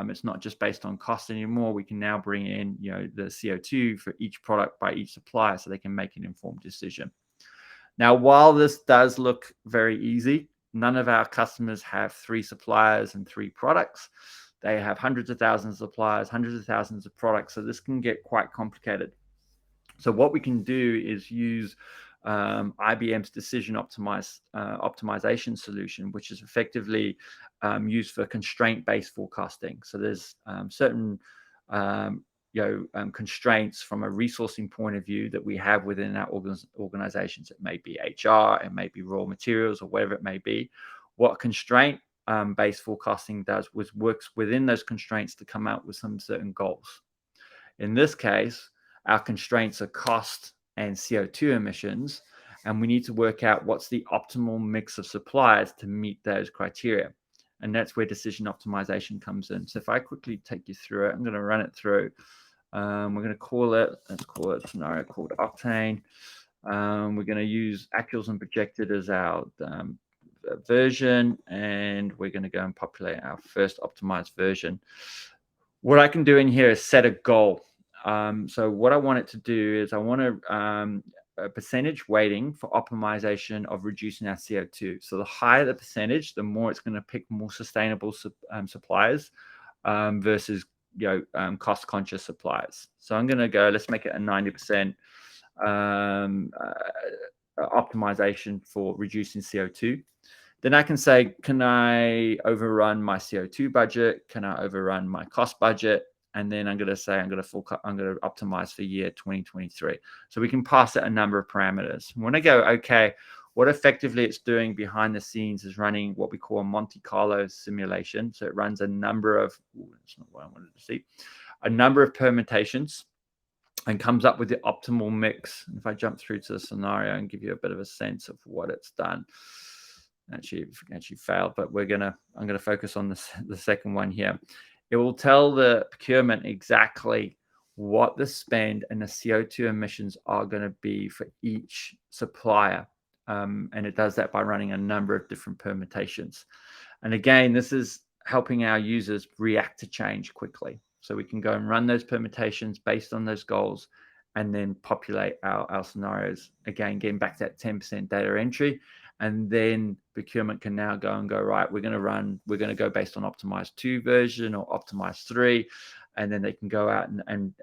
It's not just based on cost anymore. We can now bring in, the CO2 for each product by each supplier, so they can make an informed decision. Now, while this does look very easy, none of our customers have 3 suppliers and 3 products. They have hundreds of thousands of suppliers, hundreds of thousands of products. So this can get quite complicated. So what we can do is use IBM's decision optimization solution, which is effectively used for constraint-based forecasting. So there's certain constraints from a resourcing point of view that we have within our organizations. It may be HR, it may be raw materials, or whatever it may be. What constraint based forecasting does was works within those constraints to come out with some certain goals. In this case, our constraints are cost and CO2 emissions, and we need to work out what's the optimal mix of suppliers to meet those criteria. And that's where decision optimization comes in. So if I quickly take you through it, I'm going to run it through. We're going to let's call it a scenario called Octane. We're going to use actuals and projected as our version, and we're going to go and populate our first optimized version. What I can do in here is set a goal. So what I want it to do is I want a percentage weighting for optimization of reducing our CO2. So the higher the percentage, the more it's going to pick more sustainable suppliers versus cost conscious suppliers. So I'm going to go, let's make it a 90% optimization for reducing CO2. Then I can say, can I overrun my CO2 budget? Can I overrun my cost budget? And then I'm going to say I'm going to optimize for year 2023. So we can pass it a number of parameters. When I go, okay, What effectively it's doing behind the scenes is running what we call a Monte Carlo simulation. So it runs a number of, that's not what I wanted to see, a number of permutations and comes up with the optimal mix. If I jump through to the scenario and give you a bit of a sense of what it's done, actually failed, but I'm gonna focus on the second one here. It will tell the procurement exactly what the spend and the CO2 emissions are going to be for each supplier. And it does that by running a number of different permutations. And again, this is helping our users react to change quickly. So we can go and run those permutations based on those goals and then populate our scenarios. Again, getting back to that 10% data entry. And then procurement can now go, right, we're going to go based on optimized 2 version or optimized 3. And then they can go out and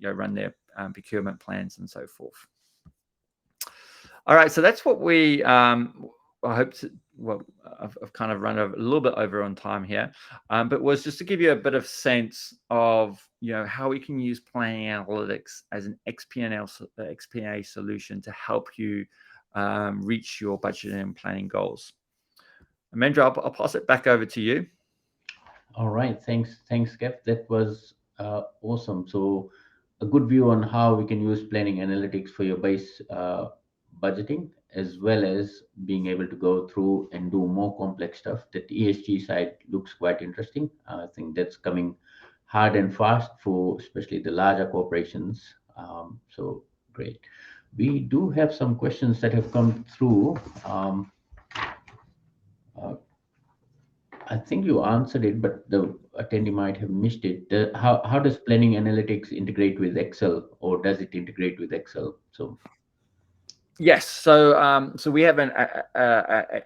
run their procurement plans and so forth. All right, so that's what we I hope to, well, I've kind of run a little bit over on time here, but was just to give you a bit of sense of how we can use planning analytics as an XP&A solution to help you reach your budgeting and planning goals. Amendra, I'll pass it back over to you. All right, thanks, Kev. That was awesome. So, a good view on how we can use planning analytics for your base budgeting, as well as being able to go through and do more complex stuff. That ESG side looks quite interesting. I think that's coming hard and fast for especially the larger corporations. So great. We do have some questions that have come through. Uh, I think you answered it, but the attendee might have missed it. How does planning analytics integrate with Excel, or does it integrate with Excel? So yes, so we have an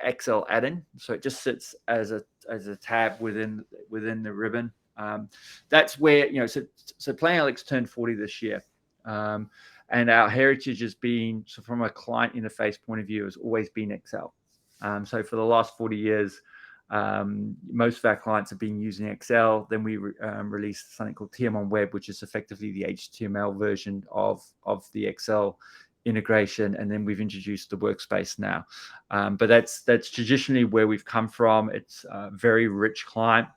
Excel add-in, so it just sits as a tab within the ribbon. That's where so Planning Analytics turned 40 this year, and our heritage has been, so from a client interface point of view, has always been Excel. So for the last 40 years. Most of our clients have been using Excel. Then we released something called TM on Web, which is effectively the HTML version of the Excel integration, and then we've introduced the workspace now. But that's traditionally where we've come from. It's a very rich client.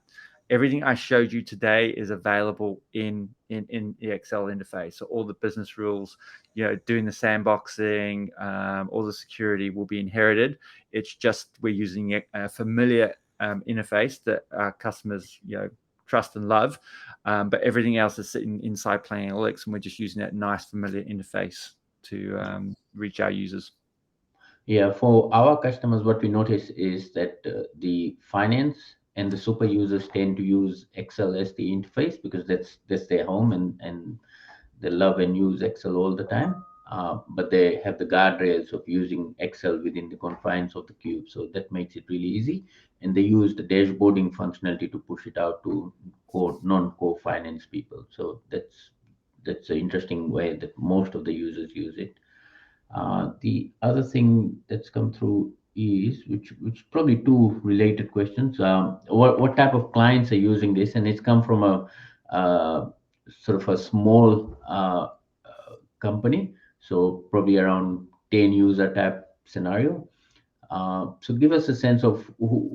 Everything I showed you today is available in the Excel interface. So all the business rules, doing the sandboxing, all the security will be inherited. It's just we're using a familiar interface that our customers trust and love, but everything else is sitting inside Planning Analytics, and we're just using that nice familiar interface to reach our users. yeah, for our customers, what we notice is that the finance and the super users tend to use Excel as the interface because that's their home, and they love and use Excel all the time. But they have the guardrails of using Excel within the confines of the cube, so that makes it really easy. And they use the dashboarding functionality to push it out to non-core finance people. So that's an interesting way that most of the users use it. The other thing that's come through is, which probably two related questions. What type of clients are using this? And it's come from a sort of a small company, so probably around 10 user type scenario. So give us a sense of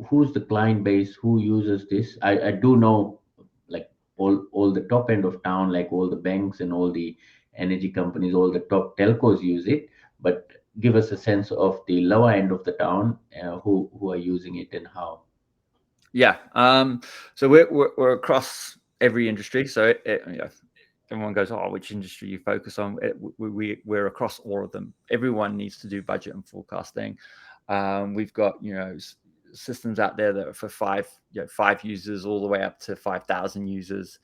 who's the client base, who uses this. I do know, like all the top end of town, like all the banks and all the energy companies, all the top telcos use it. But give us a sense of the lower end of the town, who are using it and how. Yeah. So we're across every industry. So everyone goes, oh, which industry you focus on? We're across all of them. Everyone needs to do budget and forecasting. We've got systems out there that are for five users all the way up to 5,000 users,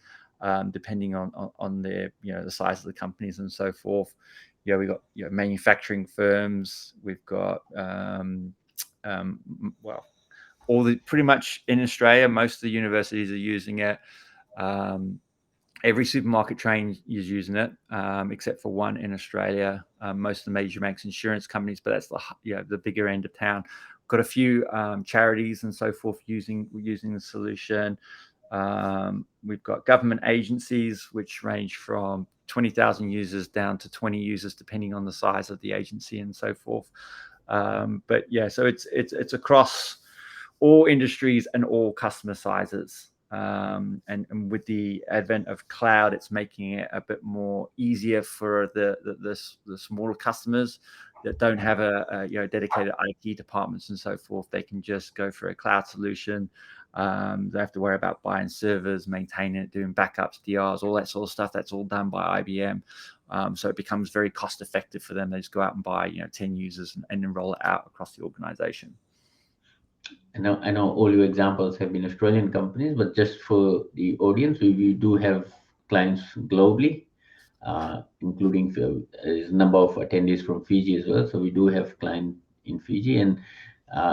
depending on their the size of the companies and so forth. We've got manufacturing firms. We've got pretty much in Australia, most of the universities are using it. Every supermarket chain is using it, except for one in Australia. Most of the major banks, insurance companies, but that's the bigger end of town. Got a few charities and so forth using the solution. We've got government agencies which range from 20,000 users down to 20 users, depending on the size of the agency and so forth. But yeah, so it's across all industries and all customer sizes. And with the advent of cloud, it's making it a bit more easier for the smaller customers that don't have a dedicated IT departments and so forth. They can just go for a cloud solution. They have to worry about buying servers, maintaining it, doing backups, DRs, all that sort of stuff. That's all done by IBM. So it becomes very cost effective for them. They just go out and buy 10 users and then roll it out across the organization. I know all your examples have been Australian companies, but just for the audience, we do have clients globally, including there's a number of attendees from Fiji as well. So we do have client in Fiji, and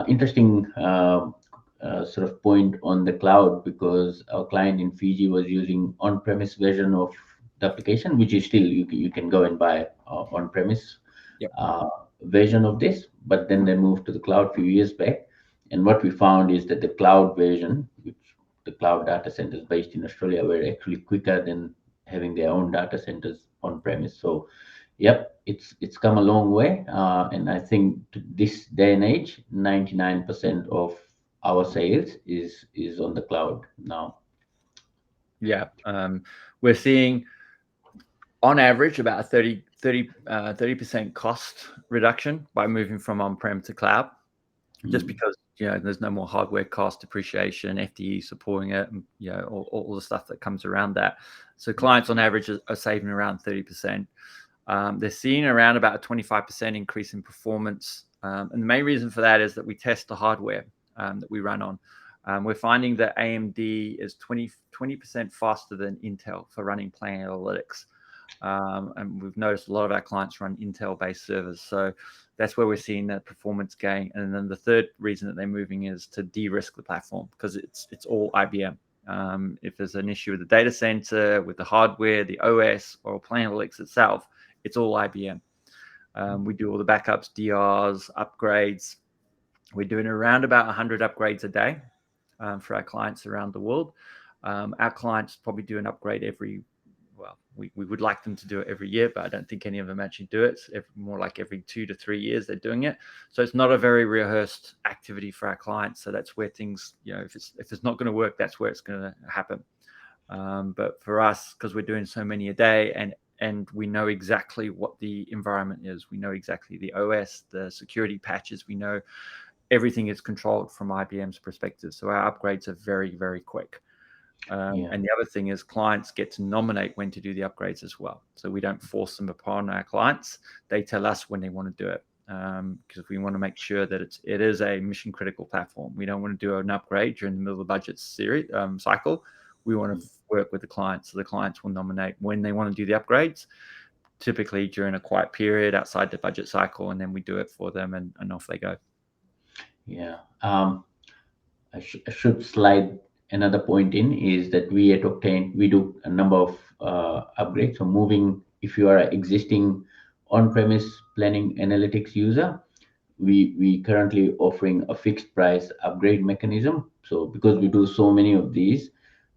interesting sort of point on the cloud, because our client in Fiji was using on-premise version of the application, which is still you can go and buy on-premise Yep. uh, version of this, but then they moved to the cloud a few years back. And what we found is that the cloud version, which the cloud data centers based in Australia, were actually quicker than having their own data centers on premise. So, yep, it's come a long way, and I think to this day and age, 99% of our sales is on the cloud now. Yeah. We're seeing on average about a 30% cost reduction by moving from on-prem to cloud, just because there's no more hardware cost, depreciation, FTE supporting it, and all the stuff that comes around that. So clients on average are saving around 30%. They're seeing around about a 25% increase in performance, and the main reason for that is that we test the hardware that we run on. We're finding that AMD is 20% faster than Intel for running Planning Analytics. And we've noticed a lot of our clients run Intel-based servers. So that's where we're seeing that performance gain. And then the third reason that they're moving is to de-risk the platform, because it's all IBM. If there's an issue with the data center, with the hardware, the OS, or Planning Analytics itself, it's all IBM. We do all the backups, DRs, upgrades. We're doing around about 100 upgrades a day for our clients around the world. Our clients probably do an upgrade we would like them to do it every year, but I don't think any of them actually do it. It's more like every 2 to 3 years they're doing it. So it's not a very rehearsed activity for our clients. So that's where things, if it's not going to work, that's where it's going to happen. But for us, because we're doing so many a day, and we know exactly what the environment is, we know exactly the OS, the security patches, we know everything is controlled from IBM's perspective. So our upgrades are very, very quick. And the other thing is clients get to nominate when to do the upgrades as well. So we don't force them upon our clients. They tell us when they want to do it, because we want to make sure that it is a mission critical platform. We don't want to do an upgrade during the middle of the budget cycle. We want to work with the clients. So the clients will nominate when they want to do the upgrades, typically during a quiet period outside the budget cycle, and then we do it for them, and off they go. Yeah. I should slide another point in, is that we at Octane, we do a number of upgrades. So moving, if you are an existing on-premise planning analytics user, we currently offering a fixed price upgrade mechanism. So because we do so many of these,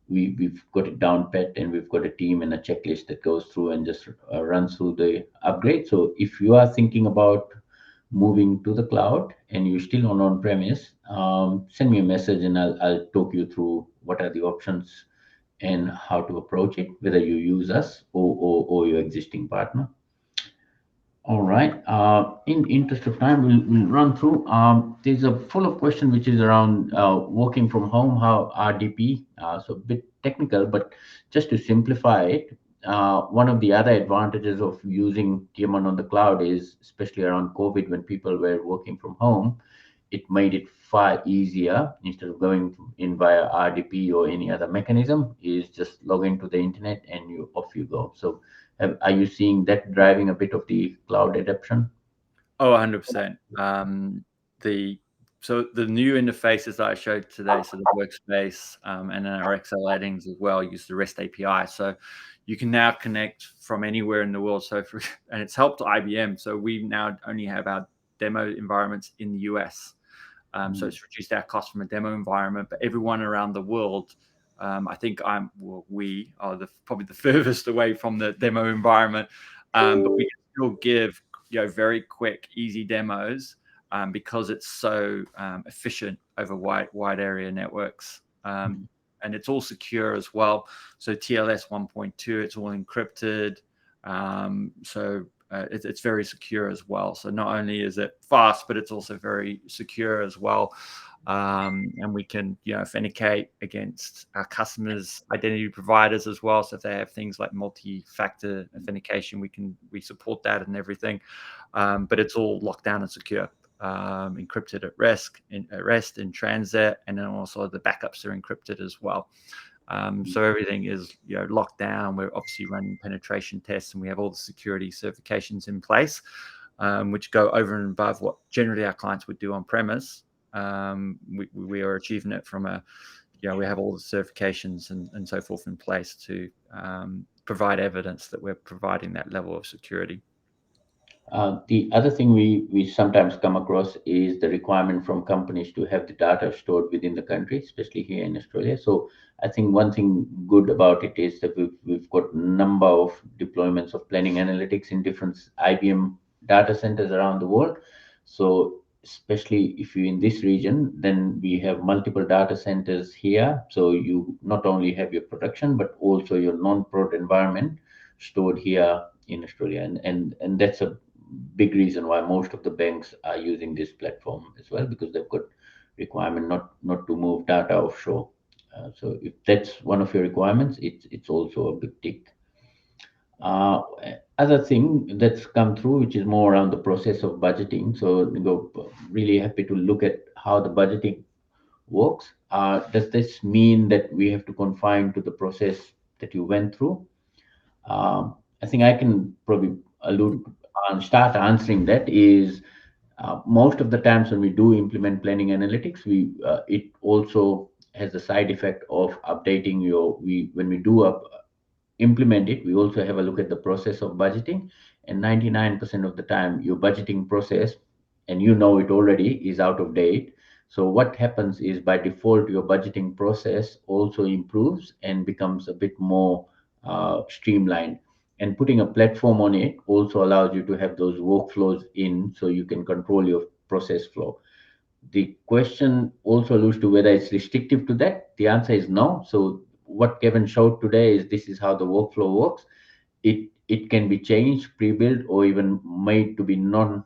we've got it down pat, and we've got a team and a checklist that goes through and just runs through the upgrade. So if you are thinking about moving to the cloud and you're still on premise, send me a message, and I'll talk you through what are the options and how to approach it, whether you use us or your existing partner. All right. In interest of time, we'll run through. There's a follow-up question which is around working from home, how RDP. So a bit technical, but just to simplify it, one of the other advantages of using Tier 1 on the cloud is, especially around COVID, when people were working from home, it made it far easier. Instead of going in via RDP or any other mechanism, is just log into the internet and off you go. So are you seeing that driving a bit of the cloud adoption? Oh, 100%. So the new interfaces that I showed today, so the workspace and our Excel add-ins as well, use the REST API. So you can now connect from anywhere in the world. And it's helped IBM. So we now only have our demo environments in the US. So it's reduced our cost from a demo environment, but everyone around the world, I think we are probably the furthest away from the demo environment, but we can still give very quick, easy demos because it's so efficient over wide area networks. And it's all secure as well. So TLS 1.2, it's all encrypted. It's very secure as well. So not only is it fast, but it's also very secure as well. And we can, authenticate against our customers' identity providers as well. So if they have things like multi-factor authentication, we support that and everything. But it's all locked down and secure, encrypted at rest, in transit, and then also the backups are encrypted as well. So everything is locked down. We're obviously running penetration tests, and we have all the security certifications in place, which go over and above what generally our clients would do on premise. We are achieving it from we have all the certifications and so forth in place to provide evidence that we're providing that level of security. The other thing we sometimes come across is the requirement from companies to have the data stored within the country, especially here in Australia. So I think one thing good about it is that we've got a number of deployments of planning analytics in different IBM data centers around the world. So especially if you're in this region, then we have multiple data centers here. So you not only have your production, but also your non-prod environment stored here in Australia. And that's a big reason why most of the banks are using this platform as well, because they've got requirement not to move data offshore. So if that's one of your requirements, it's also a big tick. Uh, Other thing that's come through, which is more around the process of budgeting. So really happy to look at how the budgeting works. Does this mean that we have to confine to the process that you went through? I think I can probably allude and start answering that is most of the times when we do implement planning analytics, it also has the side effect of updating when we do implement it, we also have a look at the process of budgeting. And 99% of the time, your budgeting process, and it already, is out of date. So what happens is by default, your budgeting process also improves and becomes a bit more streamlined. And putting a platform on it also allows you to have those workflows in so you can control your process flow. The question also alludes to whether it's restrictive to that. The answer is no. So what Kevin showed today is this is how the workflow works. It can be changed, pre-built, or even made to be non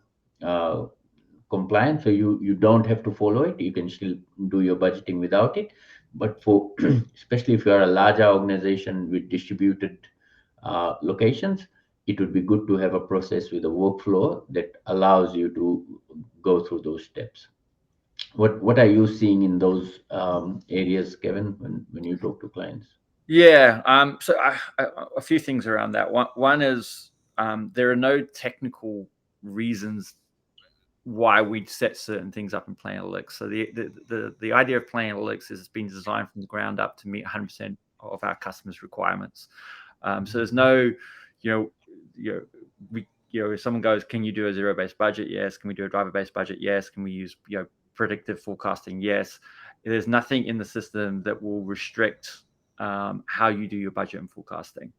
compliant. So you don't have to follow it. You can still do your budgeting without it. But for especially if you are a larger organization with distributed locations, it would be good to have a process with a workflow that allows you to go through those steps. What are you seeing in those areas, Kevin, when you talk to clients? Yeah. So a few things around that. One is there are no technical reasons why we'd set certain things up in Plan Analytics. So the idea of Plan Analytics is it's been designed from the ground up to meet 100% of our customers' requirements. So there's no, if someone goes, can you do a zero-based budget? Yes. Can we do a driver-based budget? Yes. Can we use predictive forecasting? Yes. There's nothing in the system that will restrict how you do your budget and forecasting.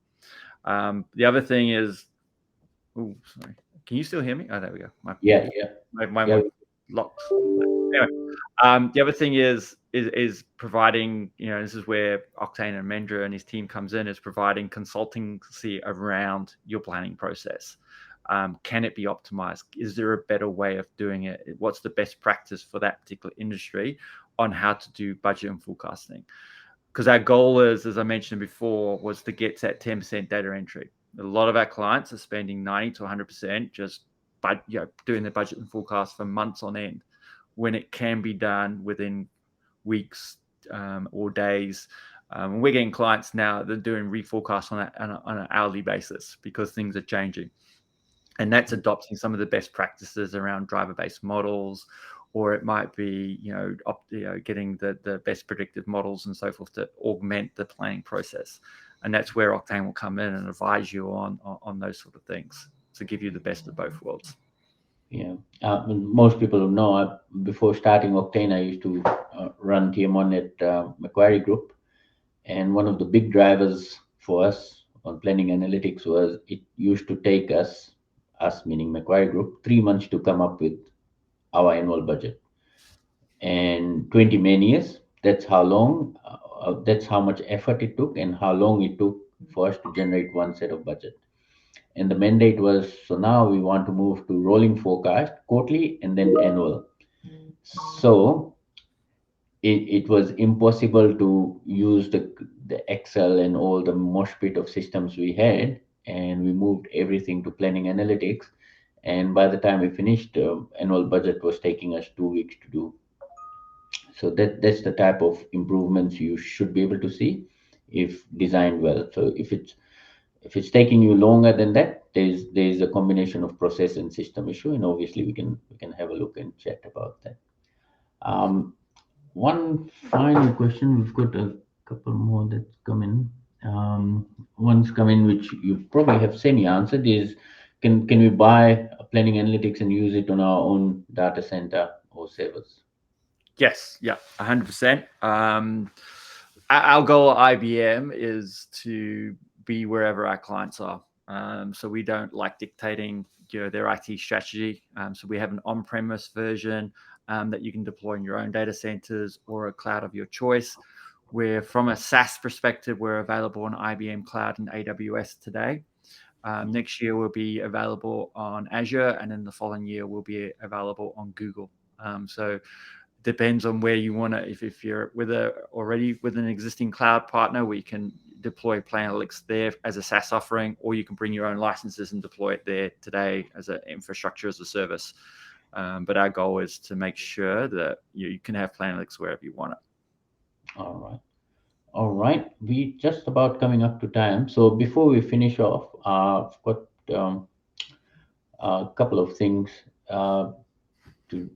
The other thing is, oh, sorry, can you still hear me? Oh, there we go. Yeah. My Yeah. locked. Anyway, the other thing is providing, this is where Octane and Mendra and his team comes in, is providing consultancy around your planning process. Can it be optimized? Is there a better way of doing it? What's the best practice for that particular industry on how to do budget and forecasting? Because our goal is, as I mentioned before, was to get to that 10% data entry. A lot of our clients are spending 90 to 100% just doing their budget and forecast for months on end, when it can be done within weeks or days. We're getting clients now that are doing reforecast on an hourly basis because things are changing. And that's adopting some of the best practices around driver-based models, or it might be, getting the best predictive models and so forth to augment the planning process. And that's where Octane will come in and advise you on those sort of things to give you the best of both worlds. Yeah. Most people know before starting Octane, I used to run TM1 at Macquarie Group. And one of the big drivers for us on planning analytics was it used to take us meaning Macquarie Group, 3 months to come up with our annual budget. And 20 man years, that's how long, that's how much effort it took and how long it took for us to generate one set of budget. And the mandate was, so now we want to move to rolling forecast, quarterly, and then annual. So it was impossible to use the Excel and all the mosh pit of systems we had, and we moved everything to planning analytics. And by the time we finished, annual budget was taking us 2 weeks to do. So that's the type of improvements you should be able to see if designed well. So if it's taking you longer than that, there's a combination of process and system issue, and obviously we can have a look and chat about that. Um, One final question. We've got a couple more that's come in. One's come in which you probably have semi-answered is, can we buy planning analytics and use it on our own data center or servers? Yes, yeah, 100%. Our goal at IBM is to be wherever our clients are. So we don't like dictating, their IT strategy. So we have an on-premise version that you can deploy in your own data centers or a cloud of your choice. Where from a SaaS perspective, we're available on IBM Cloud and AWS today. Next year we'll be available on Azure, and then the following year we'll be available on Google. So depends on where you want to. If you're already with an existing cloud partner, we can deploy Planalytics there as a SaaS offering, or you can bring your own licenses and deploy it there today as an infrastructure as a service. But our goal is to make sure that you can have Planalytics wherever you want it. All right. All right. We just about coming up to time. So before we finish off, I've got um, a couple of things to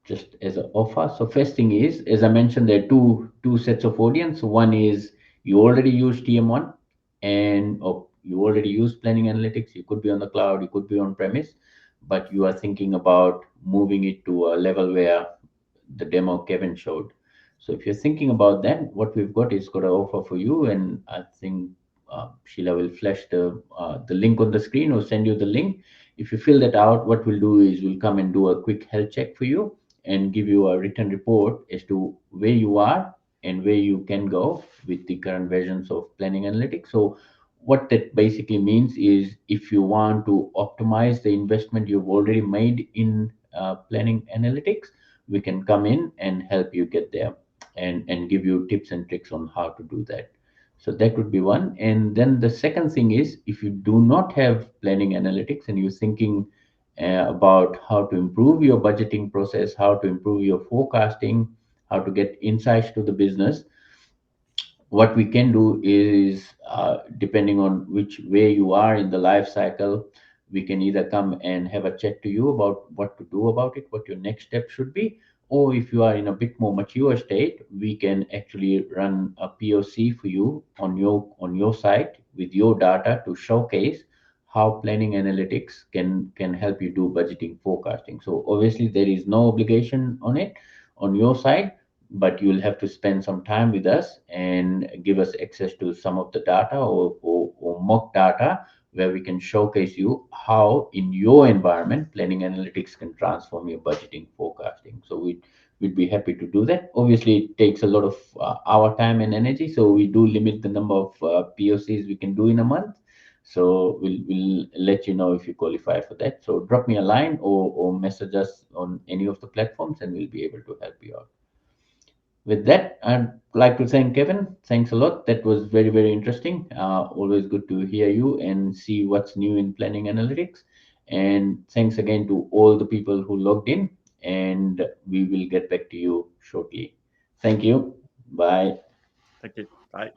just as an offer. So first thing is, as I mentioned, there are two sets of audience. One is you already use TM1 and or you already use planning analytics. You could be on the cloud, you could be on premise, but you are thinking about moving it to a level where the demo Kevin showed. So if you're thinking about that, what we've got is got an offer for you, and I think Sheila will flash the link on the screen or send you the link. If you fill that out, what we'll do is we'll come and do a quick health check for you and give you a written report as to where you are and where you can go with the current versions of planning analytics. So what that basically means is if you want to optimize the investment you've already made in planning analytics, we can come in and help you get there and give you tips and tricks on how to do that. So that would be one. And then the second thing is if you do not have planning analytics and you're thinking about how to improve your budgeting process, how to improve your forecasting, how to get insights to the business, what we can do is depending on which way you are in the life cycle, we can either come and have a chat to you about what to do about it, what your next step should be, or if you are in a bit more mature state, we can actually run a POC for you on your site with your data to showcase how planning analytics can help you do budgeting forecasting. So obviously there is no obligation on it on your side, but you'll have to spend some time with us and give us access to some of the data or mock data where we can showcase you how in your environment planning analytics can transform your budgeting forecasting. So we'd be happy to do that. Obviously it takes a lot of our time and energy, so we do limit the number of POCs we can do in a month. So we'll let you know if you qualify for that. So drop me a line or message us on any of the platforms and we'll be able to help you out. With that, I'd like to thank Kevin. Thanks a lot. That was very, very interesting. Always good to hear you and see what's new in planning analytics. And thanks again to all the people who logged in. And we will get back to you shortly. Thank you. Bye. Thank you. Bye.